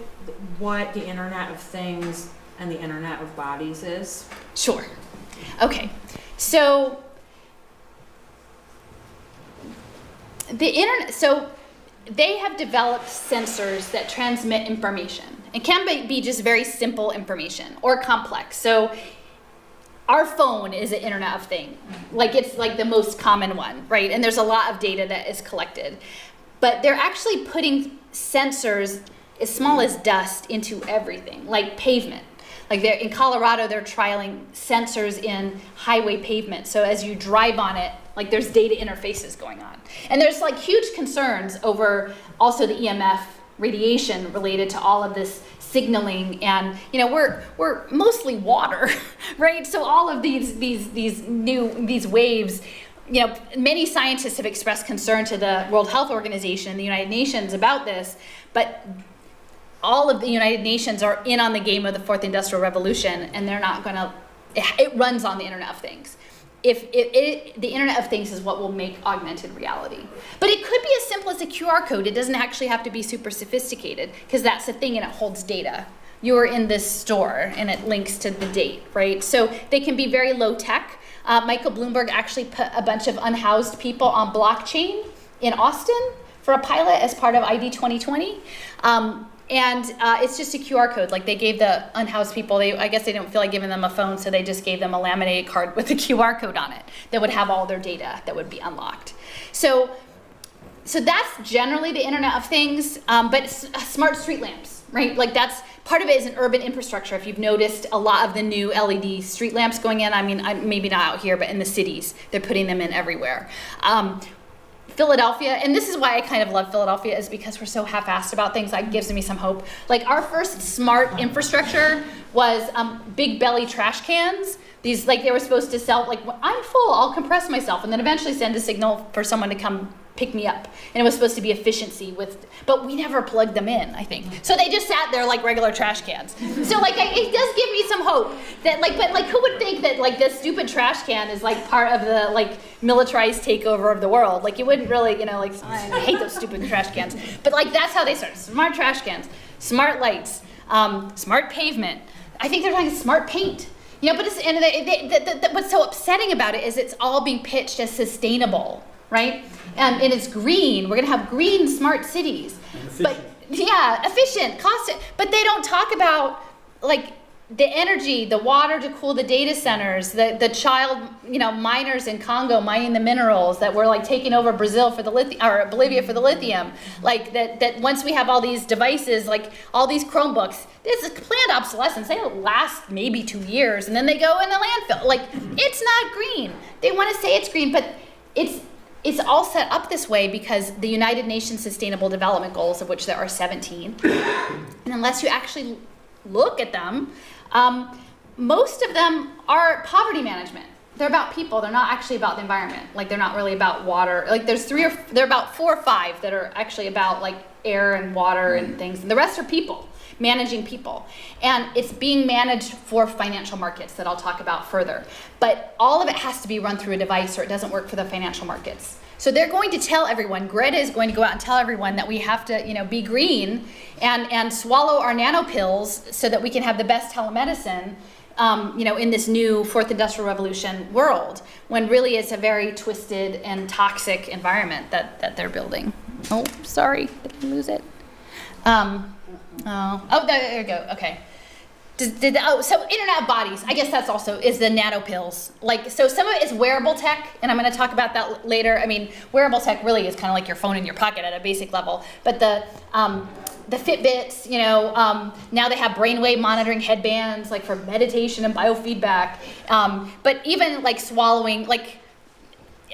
Speaker 5: what the Internet of Things and the Internet of Bodies is?
Speaker 2: Sure. Okay. So the internet, so they have developed sensors that transmit information. It can be just very simple information or complex. So our phone is an Internet of Things. Like it's like the most common one, right? And there's a lot of data that is collected. But they're actually putting sensors as small as dust into everything, like pavement. Like in Colorado, they're trialing sensors in highway pavement. So as you drive on it, like there's data interfaces going on. And there's like huge concerns over also the EMF radiation related to all of this signaling. And you know, we're mostly water, right? So all of these waves, you know, many scientists have expressed concern to the World Health Organization, the United Nations about this, but all of the United Nations are in on the game of the fourth industrial revolution, and they're not going to, it runs on the Internet of Things. The Internet of Things is what will make augmented reality. But it could be as simple as a QR code. It doesn't actually have to be super sophisticated, because that's the thing, and it holds data. You're in this store, and it links to the date, right? So they can be very low tech. Michael Bloomberg actually put a bunch of unhoused people on blockchain in Austin for a pilot as part of ID 2020. And it's just a QR code. Like they gave the unhoused people, I guess they don't feel like giving them a phone, so they just gave them a laminated card with a QR code on it that would have all their data that would be unlocked. So that's generally the Internet of Things, but smart street lamps, right? Like that's, part of it is an urban infrastructure. If you've noticed a lot of the new LED street lamps going in, I mean, maybe not out here, but in the cities, they're putting them in everywhere. Philadelphia, and this is why I kind of love Philadelphia, is because we're so half-assed about things. That gives me some hope. Like our first smart infrastructure was big belly trash cans. These, like they were supposed to sell, like I'm full, I'll compress myself, and then eventually send a signal for someone to come pick me up. And it was supposed to be efficiency but we never plugged them in, I think. So they just sat there like regular trash cans. So like it does give me some hope that like, but like who would think that like this stupid trash can is like part of the like militarized takeover of the world? Like you wouldn't really, you know, like I hate those stupid trash cans. But like that's how they started. Smart trash cans, smart lights, smart pavement. I think they're talking smart paint. You know, but it's, and what's so upsetting about it is it's all being pitched as sustainable, right? And it's green. We're going to have green smart cities. But yeah, efficient, cost. But they don't talk about like the energy, the water to cool the data centers, the child, you know, miners in Congo mining the minerals that were like taking over Brazil for the lithium, or Bolivia for the lithium. Like that once we have all these devices, like all these Chromebooks, this is planned obsolescence. They don't last maybe 2 years, and then they go in a landfill. Like it's not green. They want to say it's green, but it's all set up this way because the United Nations Sustainable Development Goals, of which there are 17, and unless you actually look at them, most of them are poverty management. They're about people. They're not actually about the environment. Like they're not really about water. Like there are about 4 or 5 that are actually about like air and water and things. And the rest are people, managing people. And it's being managed for financial markets that I'll talk about further. But all of it has to be run through a device or it doesn't work for the financial markets. So they're going to tell everyone, Greta is going to go out and tell everyone that we have to, you know, be green and swallow our nano pills so that we can have the best telemedicine, you know, in this new fourth industrial revolution world, when really it's a very twisted and toxic environment that they're building. Oh, sorry, did I lose it? Oh, there you go, okay. So Internet of Bodies, I guess that's also is the nano pills. Like, so some of it is wearable tech, and I'm going to talk about that later. I mean, wearable tech really is kind of like your phone in your pocket at a basic level. But the Fitbits, now they have brainwave monitoring headbands, like for meditation and biofeedback. But even like swallowing, like,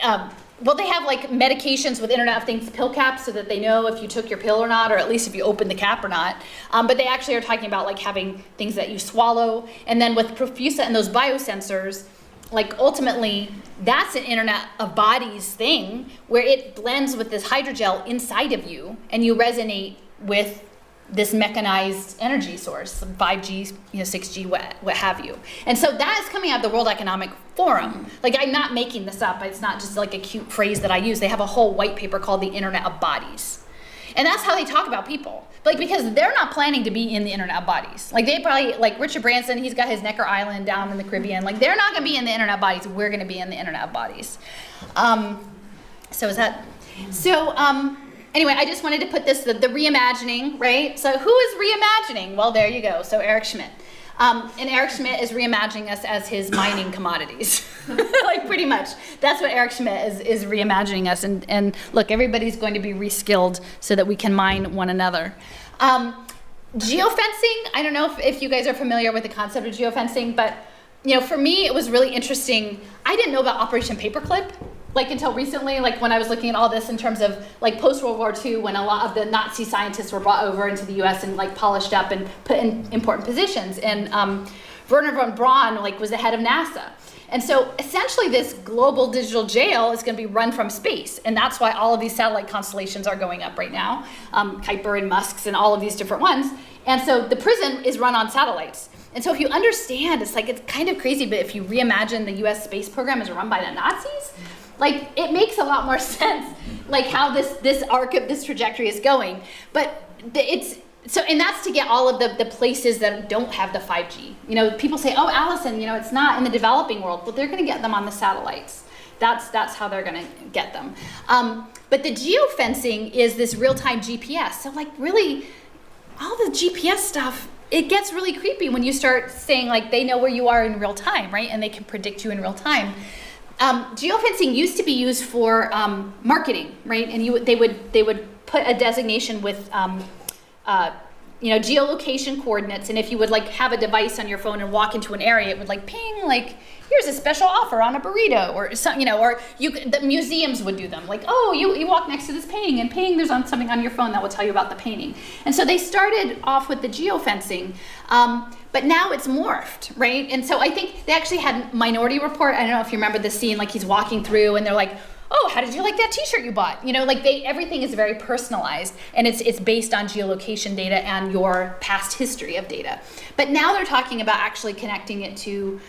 Speaker 2: well, they have like medications with Internet of Things pill caps so that they know if you took your pill or not, or at least if you opened the cap or not. But they actually are talking about like having things that you swallow. And then with Profusa and those biosensors, like ultimately, that's an Internet of Bodies thing where it blends with this hydrogel inside of you and you resonate with this mechanized energy source, 5G, 6G, what have you. And so that is coming out of the World Economic Forum. Like, I'm not making this up. It's not just like a cute phrase that I use. They have a whole white paper called the Internet of Bodies. And that's how they talk about people. Like, because they're not planning to be in the Internet of Bodies. Like, they probably, like Richard Branson, he's got his Necker Island down in the Caribbean. Like, they're not gonna be in the Internet of Bodies. We're gonna be in the Internet of Bodies. Anyway, I just wanted to put this, the reimagining, right? So who is reimagining? Well, there you go. So Eric Schmidt. And Eric Schmidt is reimagining us as his mining commodities. Like, pretty much. That's what Eric Schmidt is reimagining us. And look, everybody's going to be reskilled so that we can mine one another. Geofencing, I don't know if you guys are familiar with the concept of geofencing, but for me, it was really interesting. I didn't know about Operation Paperclip. Like until recently, like when I was looking at all this in terms of like post-World War II, when a lot of the Nazi scientists were brought over into the US and like polished up and put in important positions. And Werner von Braun like was the head of NASA. And so essentially this global digital jail is gonna be run from space. And that's why all of these satellite constellations are going up right now. Kuiper and Musk's and all of these different ones. And so the prison is run on satellites. And so if you understand, it's kind of crazy, but if you reimagine the US space program is run by the Nazis, like, it makes a lot more sense, like how this arc of this trajectory is going. But and that's to get all of the places that don't have the 5G. People say, oh, Allison, it's not in the developing world. Well, they're gonna get them on the satellites. That's how they're gonna get them. But the geofencing is this real-time GPS. So like really, all the GPS stuff, it gets really creepy when you start saying like they know where you are in real time, right? And they can predict you in real time. Geofencing used to be used for marketing, right? And they would put a designation with geolocation coordinates, and if you would like have a device on your phone and walk into an area, it would like ping like, here's a special offer on a burrito, or some, or the museums would do them, like, oh, you walk next to this painting, and there's something on your phone that will tell you about the painting. And so they started off with the geofencing, but now it's morphed, right? And so I think they actually had Minority Report. I don't know if you remember the scene, like he's walking through and they're like, oh, how did you like that t-shirt you bought? Like everything is very personalized, and it's based on geolocation data and your past history of data. But now they're talking about actually connecting it to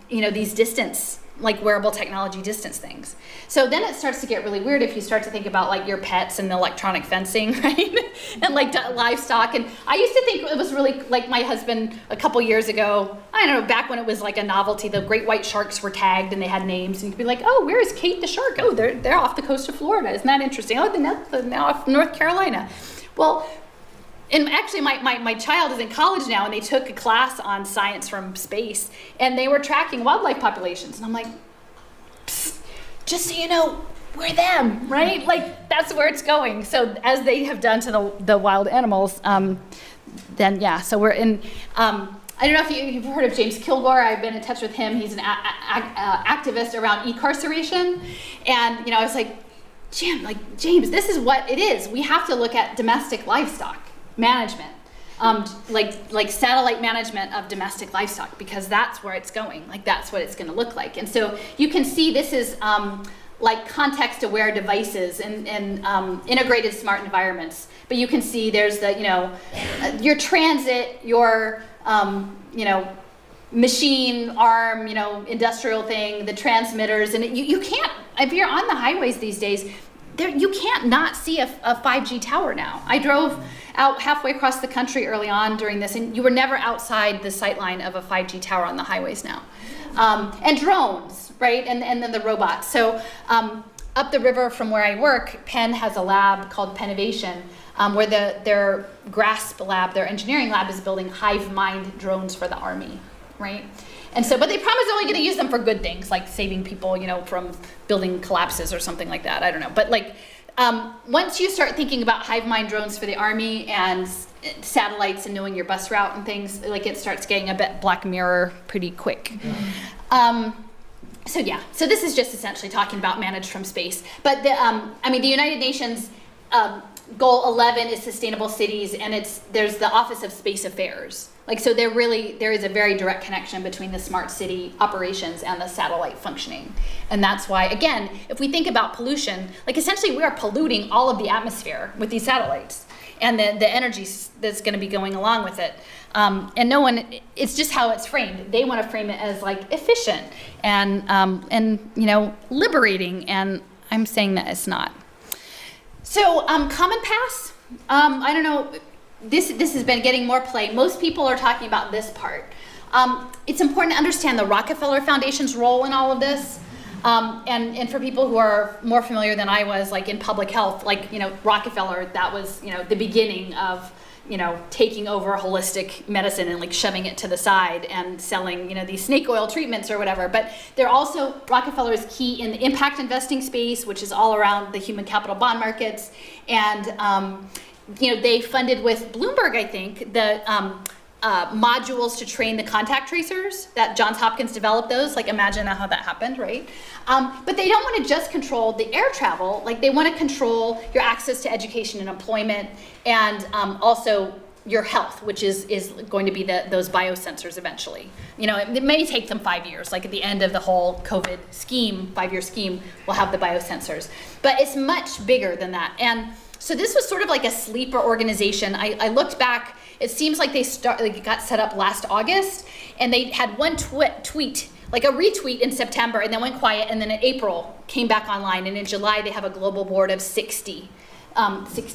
Speaker 2: these distance, like wearable technology distance things. So then it starts to get really weird if you start to think about like your pets and the electronic fencing, right? And like livestock. And I used to think it was really like my husband a couple years ago, I don't know, back when it was like a novelty, the great white sharks were tagged and they had names, and you'd be like, oh, where is Kate the shark? Oh, they're off the coast of Florida. Isn't that interesting? Oh, they're now off North Carolina. Well, and actually my child is in college now, and they took a class on science from space, and they were tracking wildlife populations. And I'm like, just so you know, we're them, right? Like, that's where it's going. So as they have done to the wild animals, then yeah, so we're in, I don't know if you've heard of James Kilgore. I've been in touch with him. He's an activist around incarceration. And, I was like, James, this is what it is. We have to look at domestic livestock management, like satellite management of domestic livestock, because that's where it's going. Like, that's what it's going to look like. And so you can see this is like context-aware devices and integrated smart environments. But you can see there's the your transit, your machine arm, industrial thing, the transmitters, and you can't, if you're on the highways these days, you can't not see a 5G tower now. I drove out halfway across the country early on during this, and you were never outside the sightline of a 5G tower on the highways now. And drones, right? And then the robots. So up the river from where I work, Penn has a lab called Pennovation, where their GRASP lab, their engineering lab, is building hive mind drones for the Army, right? And so, but they promise they're only going to use them for good things, like saving people, from building collapses or something like that. I don't know. But like, once you start thinking about hive mind drones for the Army and satellites and knowing your bus route and things, like it starts getting a bit Black Mirror pretty quick. So this is just essentially talking about managed from space. But the United Nations goal 11 is sustainable cities, and there's the Office of Space Affairs. Like, so there is a very direct connection between the smart city operations and the satellite functioning. And that's why, again, if we think about pollution, like essentially we are polluting all of the atmosphere with these satellites and the energy that's going to be going along with it. And no one, it's just how it's framed. They want to frame it as like efficient and liberating, and I'm saying that it's not. So CommonPass, I don't know, this has been getting more play. Most people are talking about this part. It's important to understand the Rockefeller Foundation's role in all of this. And for people who are more familiar than I was, like in public health, like, Rockefeller, that was, the beginning of, taking over holistic medicine and like shoving it to the side and selling, these snake oil treatments or whatever. But they're also, Rockefeller is key in the impact investing space, which is all around the human capital bond markets. And, they funded with Bloomberg, I think, the modules to train the contact tracers that Johns Hopkins developed those. Like, imagine how that happened, right? But they don't want to just control the air travel. Like, they want to control your access to education and employment, and also your health, which is going to be those biosensors eventually. It may take them 5 years. Like at the end of the whole COVID scheme, 5-year scheme, we'll have the biosensors. But it's much bigger than that. And so this was sort of like a sleeper organization. I looked back. It seems like they got set up last August, and they had one tweet, like a retweet in September, and then went quiet, and then in April came back online, and in July they have a global board of 60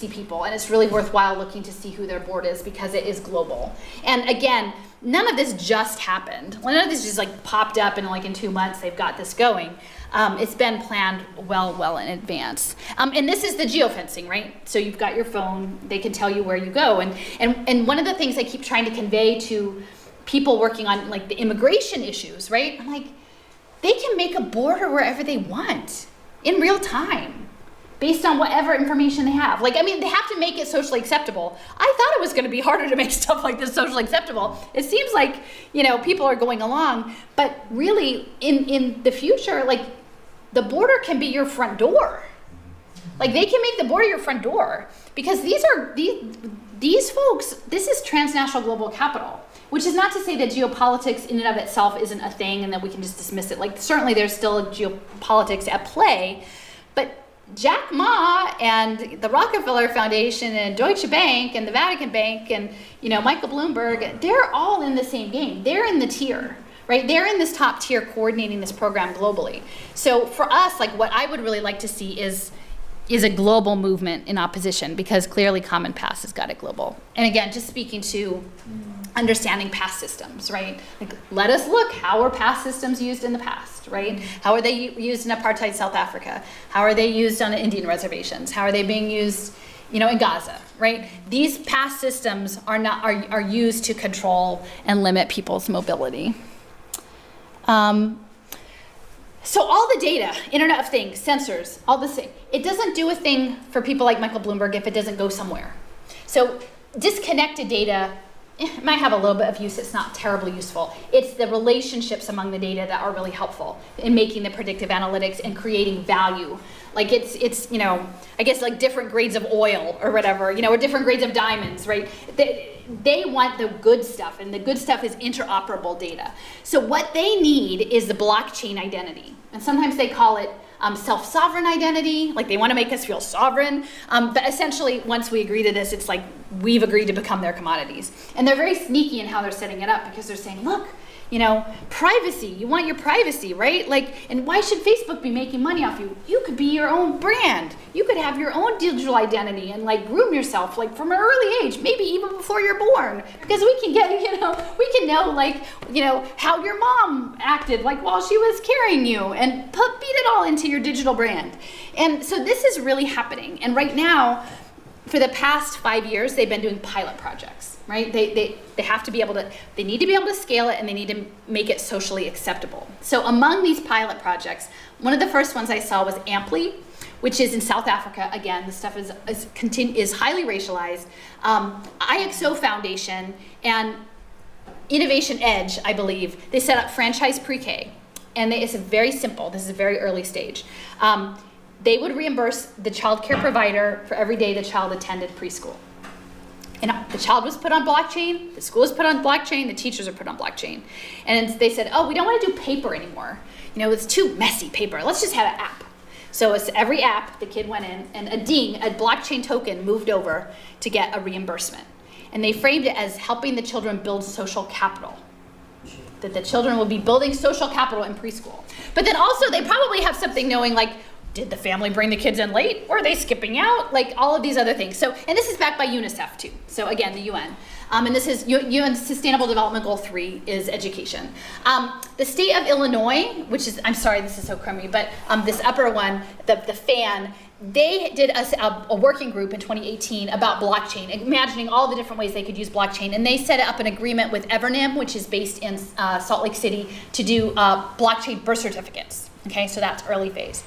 Speaker 2: people, and it's really worthwhile looking to see who their board is because it is global. And again, none of this just happened. None of this just like popped up and like in 2 months they've got this going. It's been planned well in advance. And this is the geofencing, right? So you've got your phone, they can tell you where you go. And one of the things I keep trying to convey to people working on like the immigration issues, right? I'm like, they can make a border wherever they want in real time based on whatever information they have. Like, I mean, they have to make it socially acceptable. I thought it was gonna be harder to make stuff like this socially acceptable. It seems like, people are going along, but really in the future, like, the border can be your front door. Like, they can make the border your front door, because these folks, this is transnational global capital, which is not to say that geopolitics in and of itself isn't a thing and that we can just dismiss it. Like, certainly there's still geopolitics at play, but Jack Ma and the Rockefeller Foundation and Deutsche Bank and the Vatican Bank and, Michael Bloomberg, they're all in the same game. They're in the tier. Right? They're in this top tier coordinating this program globally. So for us, like, what I would really like to see is a global movement in opposition, because clearly CommonPass has got it global. And again, just speaking to understanding pass systems, right? Like, let us look, how were pass systems used in the past, right? How are they used in apartheid South Africa? How are they used on Indian reservations? How are they being used, in Gaza, right? These pass systems are used to control and limit people's mobility. So all the data, Internet of Things, sensors, all this thing, it doesn't do a thing for people like Michael Bloomberg if it doesn't go somewhere. So disconnected data, it might have a little bit of use. It's not terribly useful. It's the relationships among the data that are really helpful in making the predictive analytics and creating value. Like it's I guess like different grades of oil or whatever, or different grades of diamonds, right? They want the good stuff, and the good stuff is interoperable data. So what they need is the blockchain identity. And sometimes they call it self-sovereign identity, like they want to make us feel sovereign. But essentially, once we agree to this, it's like we've agreed to become their commodities. And they're very sneaky in how they're setting it up, because they're saying, look, privacy, you want your privacy, right? Like, and why should Facebook be making money off you? You could be your own brand. You could have your own digital identity and like groom yourself like from an early age, maybe even before you're born, because we can get, we can know like, how your mom acted like while she was carrying you, and feed it all into your digital brand. And so this is really happening. And right now, for the past 5 years, they've been doing pilot projects, right? They have to be able to, they need to be able to scale it, and they need to make it socially acceptable. So among these pilot projects, one of the first ones I saw was Amply, which is in South Africa. Again, the stuff is highly racialized. IXO Foundation and Innovation Edge, I believe, they set up franchise pre-K. And it's very simple. This is a very early stage. They would reimburse the child care provider for every day the child attended preschool. And the child was put on blockchain, the school was put on blockchain, the teachers are put on blockchain. And they said, oh, we don't want to do paper anymore. It's too messy, paper. Let's just have an app. So it's every app, the kid went in, and a blockchain token moved over to get a reimbursement. And they framed it as helping the children build social capital. That the children will be building social capital in preschool. But then also they probably have something knowing like, did the family bring the kids in late? Or are they skipping out? Like all of these other things. So, and this is backed by UNICEF too. So again, the UN. And this is UN Sustainable Development Goal 3 is education. The state of Illinois, which is, I'm sorry, this is so crummy, but this upper one, the FAN, they did a working group in 2018 about blockchain, imagining all the different ways they could use blockchain. And they set up an agreement with Evernym, which is based in Salt Lake City, to do blockchain birth certificates. Okay, so that's early phase.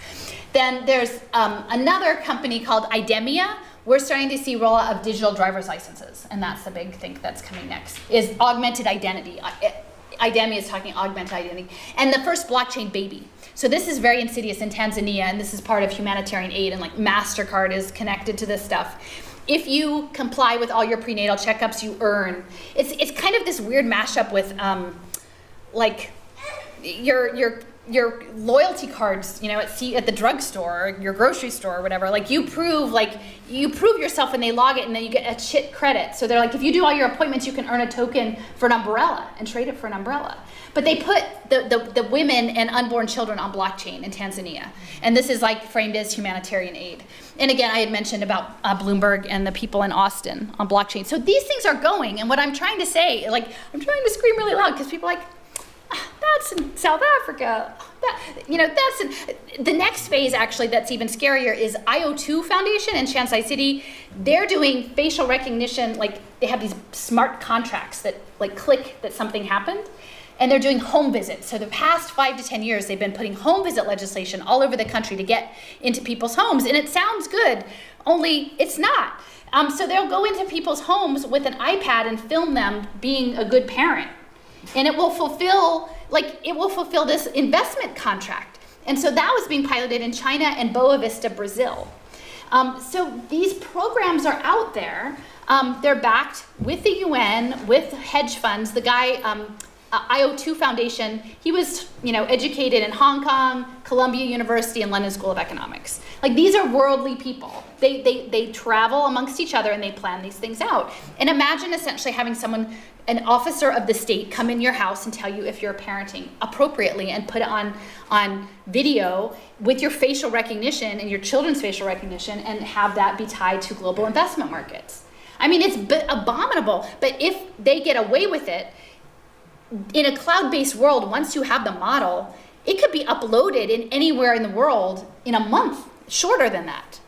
Speaker 2: Then there's another company called Idemia. We're starting to see rollout of digital driver's licenses, and that's the big thing that's coming next, is augmented identity. Idemia is talking augmented identity. And the first blockchain baby. So this is very insidious in Tanzania, and this is part of humanitarian aid, and like MasterCard is connected to this stuff. If you comply with all your prenatal checkups, you earn. It's kind of this weird mashup with like your loyalty cards, at the drugstore, or your grocery store, or whatever. Like you prove yourself, and they log it, and then you get a shit credit. So they're like, if you do all your appointments, you can earn a token for an umbrella and trade it for an umbrella. But they put the women and unborn children on blockchain in Tanzania, and this is like framed as humanitarian aid. And again, I had mentioned about Bloomberg and the people in Austin on blockchain. So these things are going, and what I'm trying to say, like I'm trying to scream really loud because people are like, that's in South Africa. That's in the next phase. Actually, that's even scarier is IO2 Foundation in Kansai City. They're doing facial recognition. Like they have these smart contracts that like click that something happened, and they're doing home visits. So the past 5 to 10 years, they've been putting home visit legislation all over the country to get into people's homes, and it sounds good, only it's not. So they'll go into people's homes with an iPad and film them being a good parent. And it will fulfill this investment contract. And so that was being piloted in China and Boa Vista, Brazil. So these programs are out there. They're backed with the UN, with hedge funds. The guy, IO2 Foundation, he was educated in Hong Kong, Columbia University, and London School of Economics. Like these are worldly people. They travel amongst each other and they plan these things out. And imagine essentially having an officer of the state come in your house and tell you if you're parenting appropriately and put it on video with your facial recognition and your children's facial recognition and have that be tied to global investment markets. I mean, it's abominable, but if they get away with it, in a cloud-based world, once you have the model, it could be uploaded in anywhere in the world in a month, shorter than that.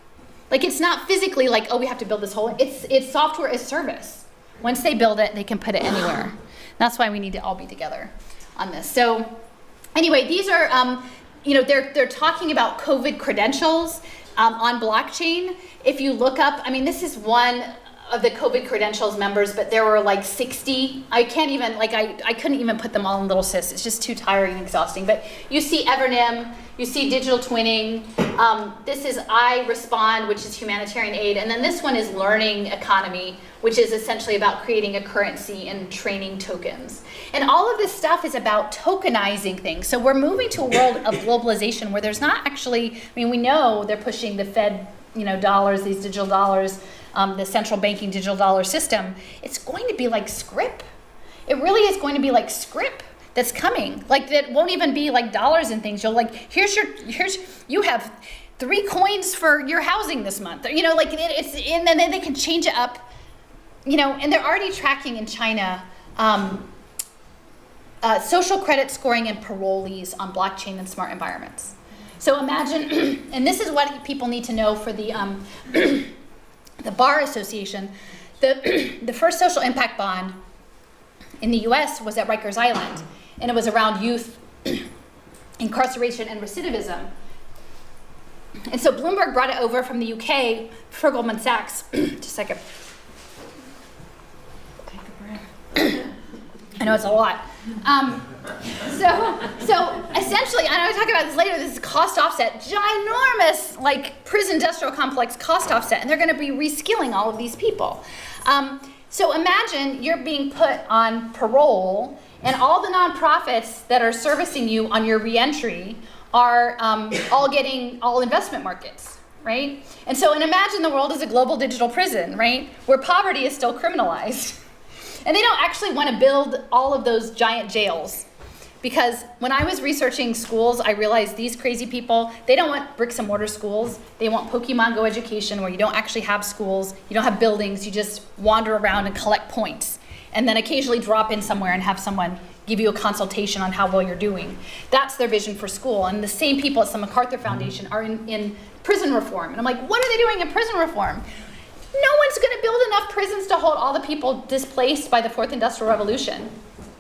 Speaker 2: Like it's not physically like, oh, we have to build this whole, it's software as service. Once they build it, they can put it anywhere. That's why we need to all be together on this. So anyway, these are, they're talking about COVID credentials on blockchain. If you look up, I mean, this is one of the COVID credentials members, but there were like 60. I can't even, I couldn't even put them all in little sis. It's just too tiring and exhausting. But you see Evernym, you see digital twinning. This is I Respond, which is humanitarian aid. And then this one is learning economy, which is essentially about creating a currency and training tokens. And all of this stuff is about tokenizing things. So we're moving to a world of globalization where there's not actually, we know they're pushing the Fed, dollars, these digital dollars, the central banking digital dollar system. It's going to be like script. It really is going to be like script that's coming. Like that won't even be like dollars and things. You'll like, you have 3 coins for your housing this month. And then they can change it up. And they're already tracking in China social credit scoring and parolees on blockchain and smart environments. So imagine, and this is what people need to know for the the Bar Association. The first social impact bond in the US was at Rikers Island, and it was around youth incarceration and recidivism. And so Bloomberg brought it over from the UK for Goldman Sachs. Just a second. Take a breath. I know it's a lot. So essentially, and I'll talk about this later, this is cost offset, ginormous like prison industrial complex cost offset, and they're gonna be reskilling all of these people. So imagine you're being put on parole and all the nonprofits that are servicing you on your reentry are all investment markets, right? And imagine the world as a global digital prison, right? Where poverty is still criminalized. And they don't actually want to build all of those giant jails. Because when I was researching schools, I realized these crazy people, they don't want bricks and mortar schools. They want Pokemon Go education where you don't actually have schools, you don't have buildings, you just wander around and collect points. And then occasionally drop in somewhere and have someone give you a consultation on how well you're doing. That's their vision for school. And the same people at the MacArthur Foundation are in prison reform. And I'm like, what are they doing in prison reform? No one's going to build enough prisons to hold all the people displaced by the Fourth Industrial Revolution.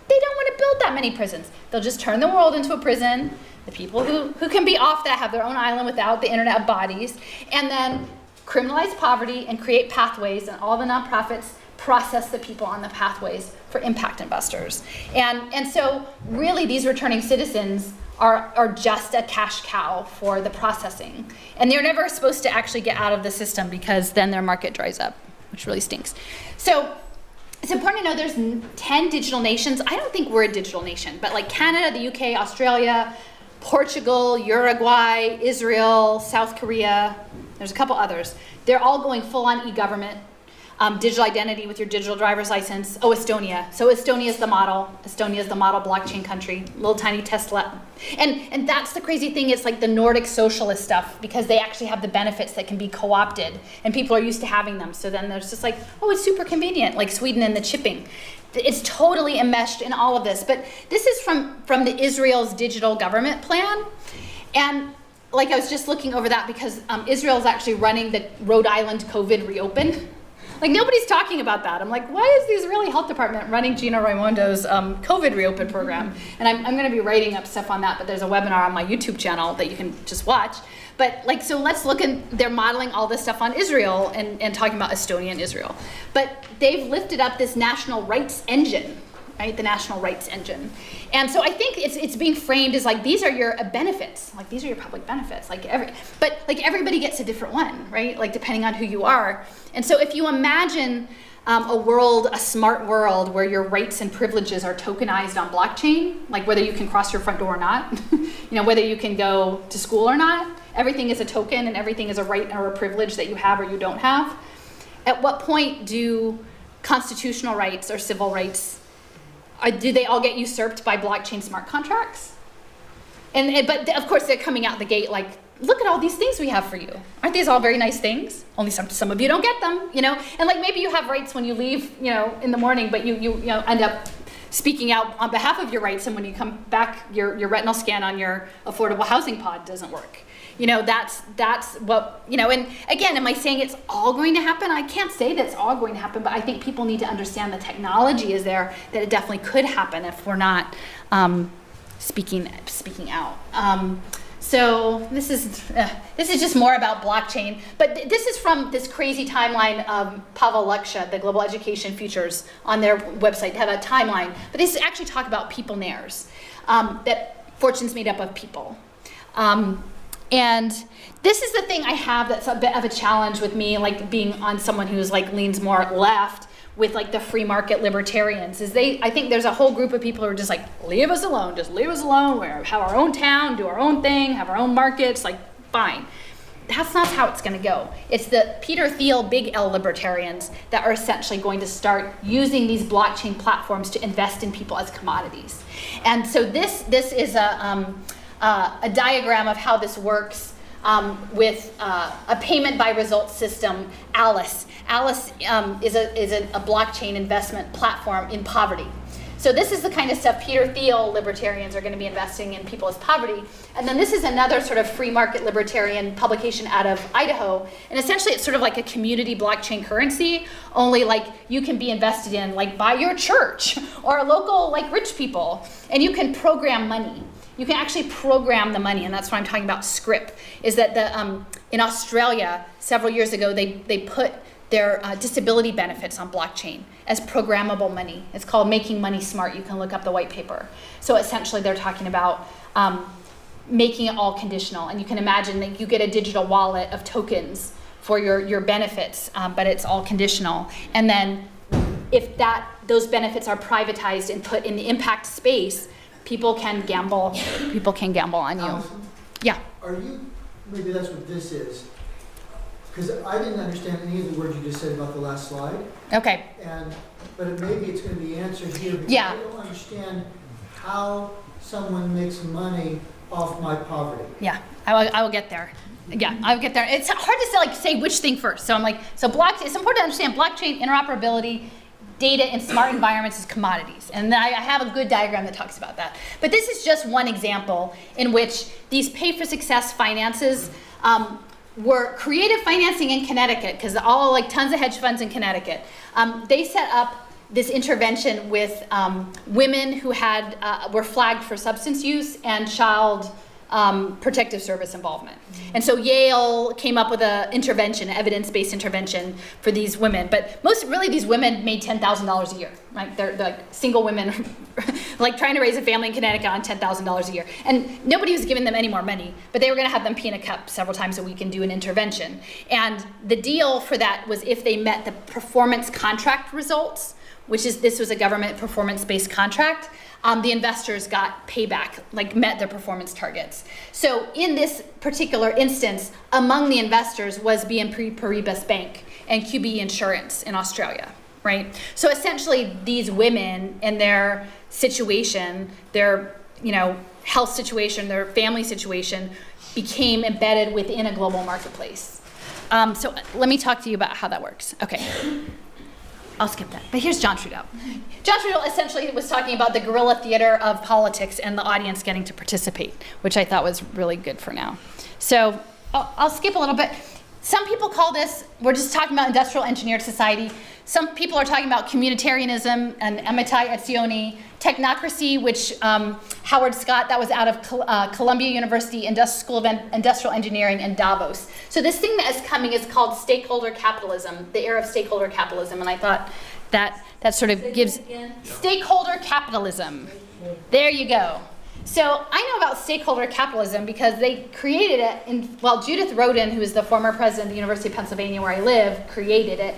Speaker 2: They don't want to build that many prisons. They'll just turn the world into a prison. The people who can be off that have their own island without the internet of bodies, and then criminalize poverty and create pathways, and all the nonprofits process the people on the pathways for impact investors. And so really these returning citizens are just a cash cow for the processing. And they're never supposed to actually get out of the system because then their market dries up, which really stinks. So it's important to know there's 10 digital nations. I don't think we're a digital nation, but like Canada, the UK, Australia, Portugal, Uruguay, Israel, South Korea, there's a couple others. They're all going full on e-government. Digital identity with your digital driver's license. Oh, Estonia. So Estonia is the model. Estonia is the model blockchain country. Little tiny Tesla. And that's the crazy thing. It's like the Nordic socialist stuff because they actually have the benefits that can be co-opted and people are used to having them. So then there's just like, oh, it's super convenient, like Sweden and the chipping. It's totally enmeshed in all of this. But this is from the Israel's digital government plan. And like I was just looking over that because Israel is actually running the Rhode Island COVID reopen. Like nobody's talking about that. I'm like, why is the Israeli Health Department running Gina Raimondo's COVID reopen program? And I'm gonna be writing up stuff on that, but there's a webinar on my YouTube channel that you can just watch. But like, so let's look at, they're modeling all this stuff on Israel and talking about Estonia and Israel. But they've lifted up this national rights engine, right? The national rights engine. And so I think it's being framed as like, these are your benefits. Like these are your public benefits. But everybody gets a different one, right? Like depending on who you are. And so if you imagine a smart world where your rights and privileges are tokenized on blockchain, like whether you can cross your front door or not, whether you can go to school or not, everything is a token and everything is a right or a privilege that you have or you don't have. At what point do constitutional rights or civil rights do they all get usurped by blockchain smart contracts? But of course they're coming out the gate like, look at all these things we have for you. Aren't these all very nice things? Only some of you don't get them, And like maybe you have rights when you leave, in the morning, but you end up speaking out on behalf of your rights, and when you come back, your retinal scan on your affordable housing pod doesn't work. That's what, and again, am I saying it's all going to happen? I can't say that it's all going to happen, but I think people need to understand the technology is there, that it definitely could happen if we're not speaking out. So this is just more about blockchain, but this is from this crazy timeline of Pavel Luksha, the Global Education Futures, on their website. They have a timeline, but they actually talk about people-nairs, that fortune's made up of people. And this is the thing I have that's a bit of a challenge with me, like being on someone who's like leans more left with like the free market libertarians, is I think there's a whole group of people who are just like, leave us alone, just leave us alone, we have our own town, do our own thing, have our own markets, like fine. That's not how it's gonna go. It's the Peter Thiel big L libertarians that are essentially going to start using these blockchain platforms to invest in people as commodities. And so this is a diagram of how this works with a payment by results system, Alice. Alice is a blockchain investment platform in poverty. So this is the kind of stuff Peter Thiel libertarians are going to be investing in people as poverty. And then this is another sort of free market libertarian publication out of Idaho. And essentially it's sort of like a community blockchain currency, only like you can be invested in like by your church or local like rich people. And you can program money. you can actually program the money, and that's what I'm talking about, script, is that in Australia, several years ago, they put their disability benefits on blockchain as programmable money. It's called Making Money Smart. You can look up the white paper. So essentially they're talking about making it all conditional. And you can imagine that you get a digital wallet of tokens for your benefits, but it's all conditional. And then if those benefits are privatized and put in the impact space, people can gamble on you.
Speaker 6: Alison,
Speaker 2: Yeah.
Speaker 6: are you, maybe that's what this is, because I didn't understand any of the words you just said about the last slide,
Speaker 2: Okay.
Speaker 6: but maybe it's going to be answered here, because
Speaker 2: Yeah.
Speaker 6: I don't understand how someone makes money off my poverty.
Speaker 2: Yeah, I will get there. Yeah, I'll get there. It's hard to say which thing first. So I'm like, it's important to understand blockchain interoperability, data in smart environments is commodities. And I have a good diagram that talks about that. But this is just one example in which these pay-for-success finances were creative financing in Connecticut, because tons of hedge funds in Connecticut. They set up this intervention with women who were flagged for substance use and child protective service involvement. And so Yale came up with an evidence-based intervention for these women. But these women made $10,000 a year, right? They're like single women, like trying to raise a family in Connecticut on $10,000 a year. And nobody was giving them any more money, but they were gonna have them pee in a cup several times a week and do an intervention. And the deal for that was if they met the performance contract results, this was a government performance-based contract, the investors got payback, met their performance targets. So in this particular instance, among the investors was BNP Paribas Bank and QBE Insurance in Australia, right? So essentially these women and their situation, their health situation, their family situation became embedded within a global marketplace. So let me talk to you about how that works. Okay. I'll skip that. But here's John Trudeau. John Trudeau essentially was talking about the guerrilla theater of politics and the audience getting to participate, which I thought was really good for now. So I'll skip a little bit. Some people call this, we're just talking about industrial engineered society. Some people are talking about communitarianism and emitai etzioni, technocracy, which Howard Scott, that was out of Columbia University School of Industrial Engineering in Davos. So this thing that is coming is called stakeholder capitalism, the era of stakeholder capitalism. And I thought that sort of gives stakeholder capitalism. There you go. So I know about stakeholder capitalism because they created it Judith Rodin, who is the former president of the University of Pennsylvania where I live, created it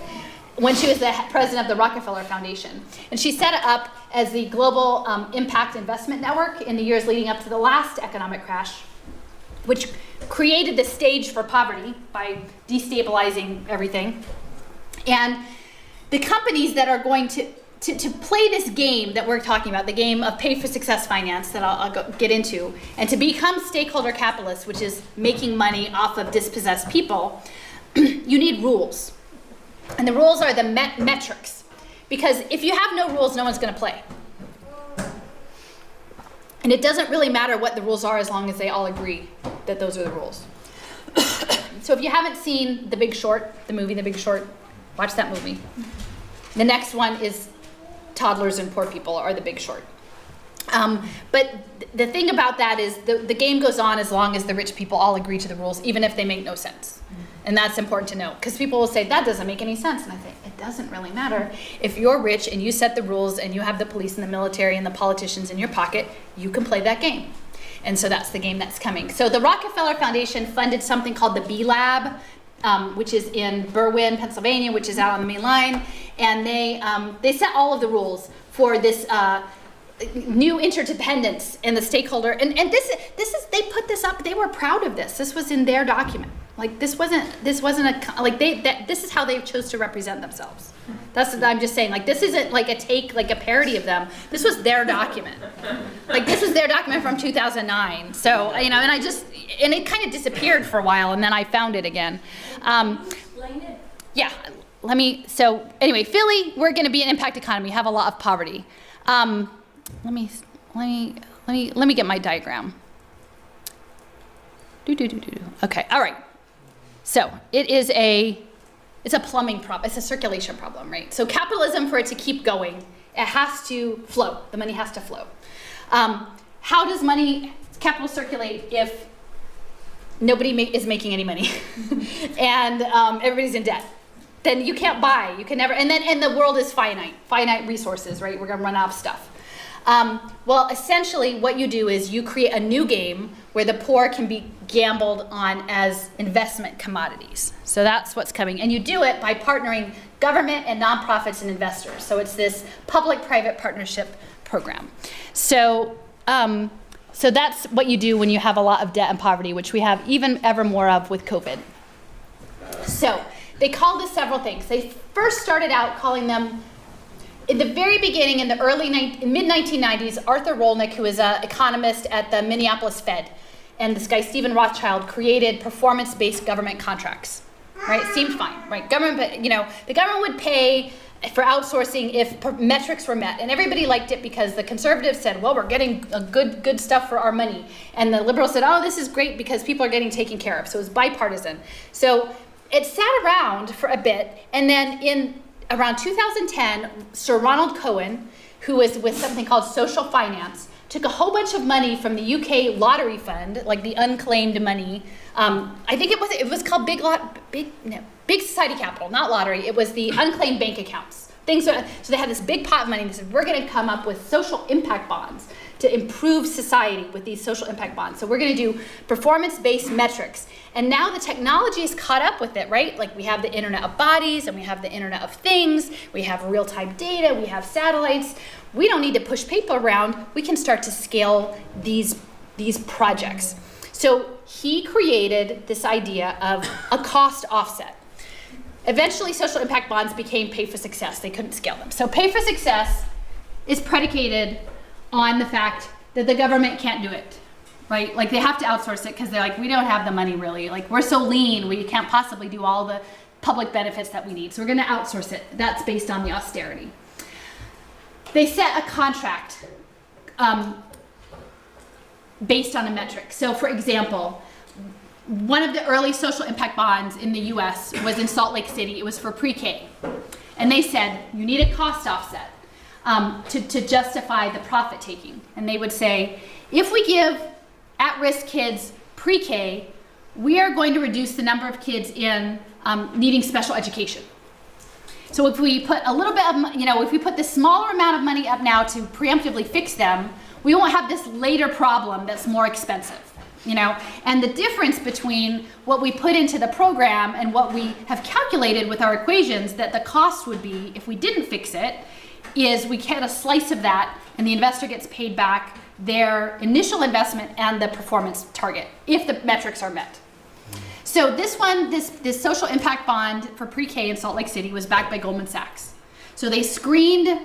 Speaker 2: when she was the president of the Rockefeller Foundation. And she set it up as the global impact investment network in the years leading up to the last economic crash, which created the stage for poverty by destabilizing everything. And the companies that are going to play this game that we're talking about, the game of pay-for-success finance that I'll get into, and to become stakeholder capitalists, which is making money off of dispossessed people, you need rules. And the rules are the metrics. Because if you have no rules, no one's going to play. And it doesn't really matter what the rules are as long as they all agree that those are the rules. So if you haven't seen The Big Short, the movie The Big Short, watch that movie. The next one is Toddlers and Poor People, or The Big Short. But the thing about that is the game goes on as long as the rich people all agree to the rules, even if they make no sense. And that's important to know, because people will say, that doesn't make any sense. And I think, it doesn't really matter. If you're rich and you set the rules and you have the police and the military and the politicians in your pocket, you can play that game. And so that's the game that's coming. So the Rockefeller Foundation funded something called the B Lab, which is in Berwyn, Pennsylvania, which is out on the main line. And they set all of the rules for this new interdependence in the stakeholder. And this is they put this up. They were proud of this. This was in their document. Like this wasn't this is how they chose to represent themselves. That's what I'm just saying. Like this isn't like a parody of them. This was their document. Like this was their document from 2009. So and it kind of disappeared for a while, and then I found it again.
Speaker 4: Explain it.
Speaker 2: Yeah. So anyway, Philly, we're going to be an impact economy. Have a lot of poverty. Let me get my diagram. Okay. All right. So it's a plumbing problem. It's a circulation problem, right? So capitalism, for it to keep going, it has to flow. The money has to flow. How does money capital circulate if nobody is making any money and everybody's in debt. Then you can't buy, you can never, and the world is finite resources, right? We're gonna run out of stuff. Well, essentially what you do is you create a new game where the poor can be gambled on as investment commodities. So that's what's coming. And you do it by partnering government and nonprofits and investors. So it's this public-private partnership program. So, so that's what you do when you have a lot of debt and poverty, which we have even ever more of with COVID. So they called this several things. They first started out calling them, in the very beginning, in the mid-1990s, Arthur Rolnick, who is an economist at the Minneapolis Fed, and this guy, Stephen Rothschild, created performance-based government contracts, right? It seemed fine, right? Government, the government would pay for outsourcing if metrics were met, and everybody liked it because the conservatives said, well, we're getting a good stuff for our money, and the liberals said, oh, this is great because people are getting taken care of. So it was bipartisan. So it sat around for a bit, and then in around 2010, Sir Ronald Cohen, who was with something called social finance, took a whole bunch of money from the UK lottery fund, like the unclaimed money. I think it was called Big Society Capital, not lottery. It was the unclaimed bank accounts. So they had this big pot of money and they said, we're gonna come up with social impact bonds to improve society with these social impact bonds. So we're gonna do performance-based metrics. And now the technology is caught up with it, right? Like we have the Internet of Bodies and we have the Internet of Things, we have real-time data, we have satellites. We don't need to push people around. We can start to scale these projects. So he created this idea of a cost offset. Eventually, social impact bonds became pay for success. They couldn't scale them. So pay for success is predicated on the fact that the government can't do it, right? Like they have to outsource it because they're like, we don't have the money really. Like we're so lean, we can't possibly do all the public benefits that we need. So we're gonna outsource it. That's based on the austerity. They set a contract based on a metric. So for example, one of the early social impact bonds in the US was in Salt Lake City. It was for pre-K. And they said, you need a cost offset to justify the profit taking. And they would say, if we give at-risk kids pre-K, we are going to reduce the number of kids in needing special education. So if we put a little bit of, if we put the smaller amount of money up now to preemptively fix them, we won't have this later problem that's more expensive. And the difference between what we put into the program and what we have calculated with our equations that the cost would be if we didn't fix it is we get a slice of that and the investor gets paid back their initial investment and the performance target if the metrics are met. So this one, this social impact bond for pre-K in Salt Lake City was backed by Goldman Sachs. So they screened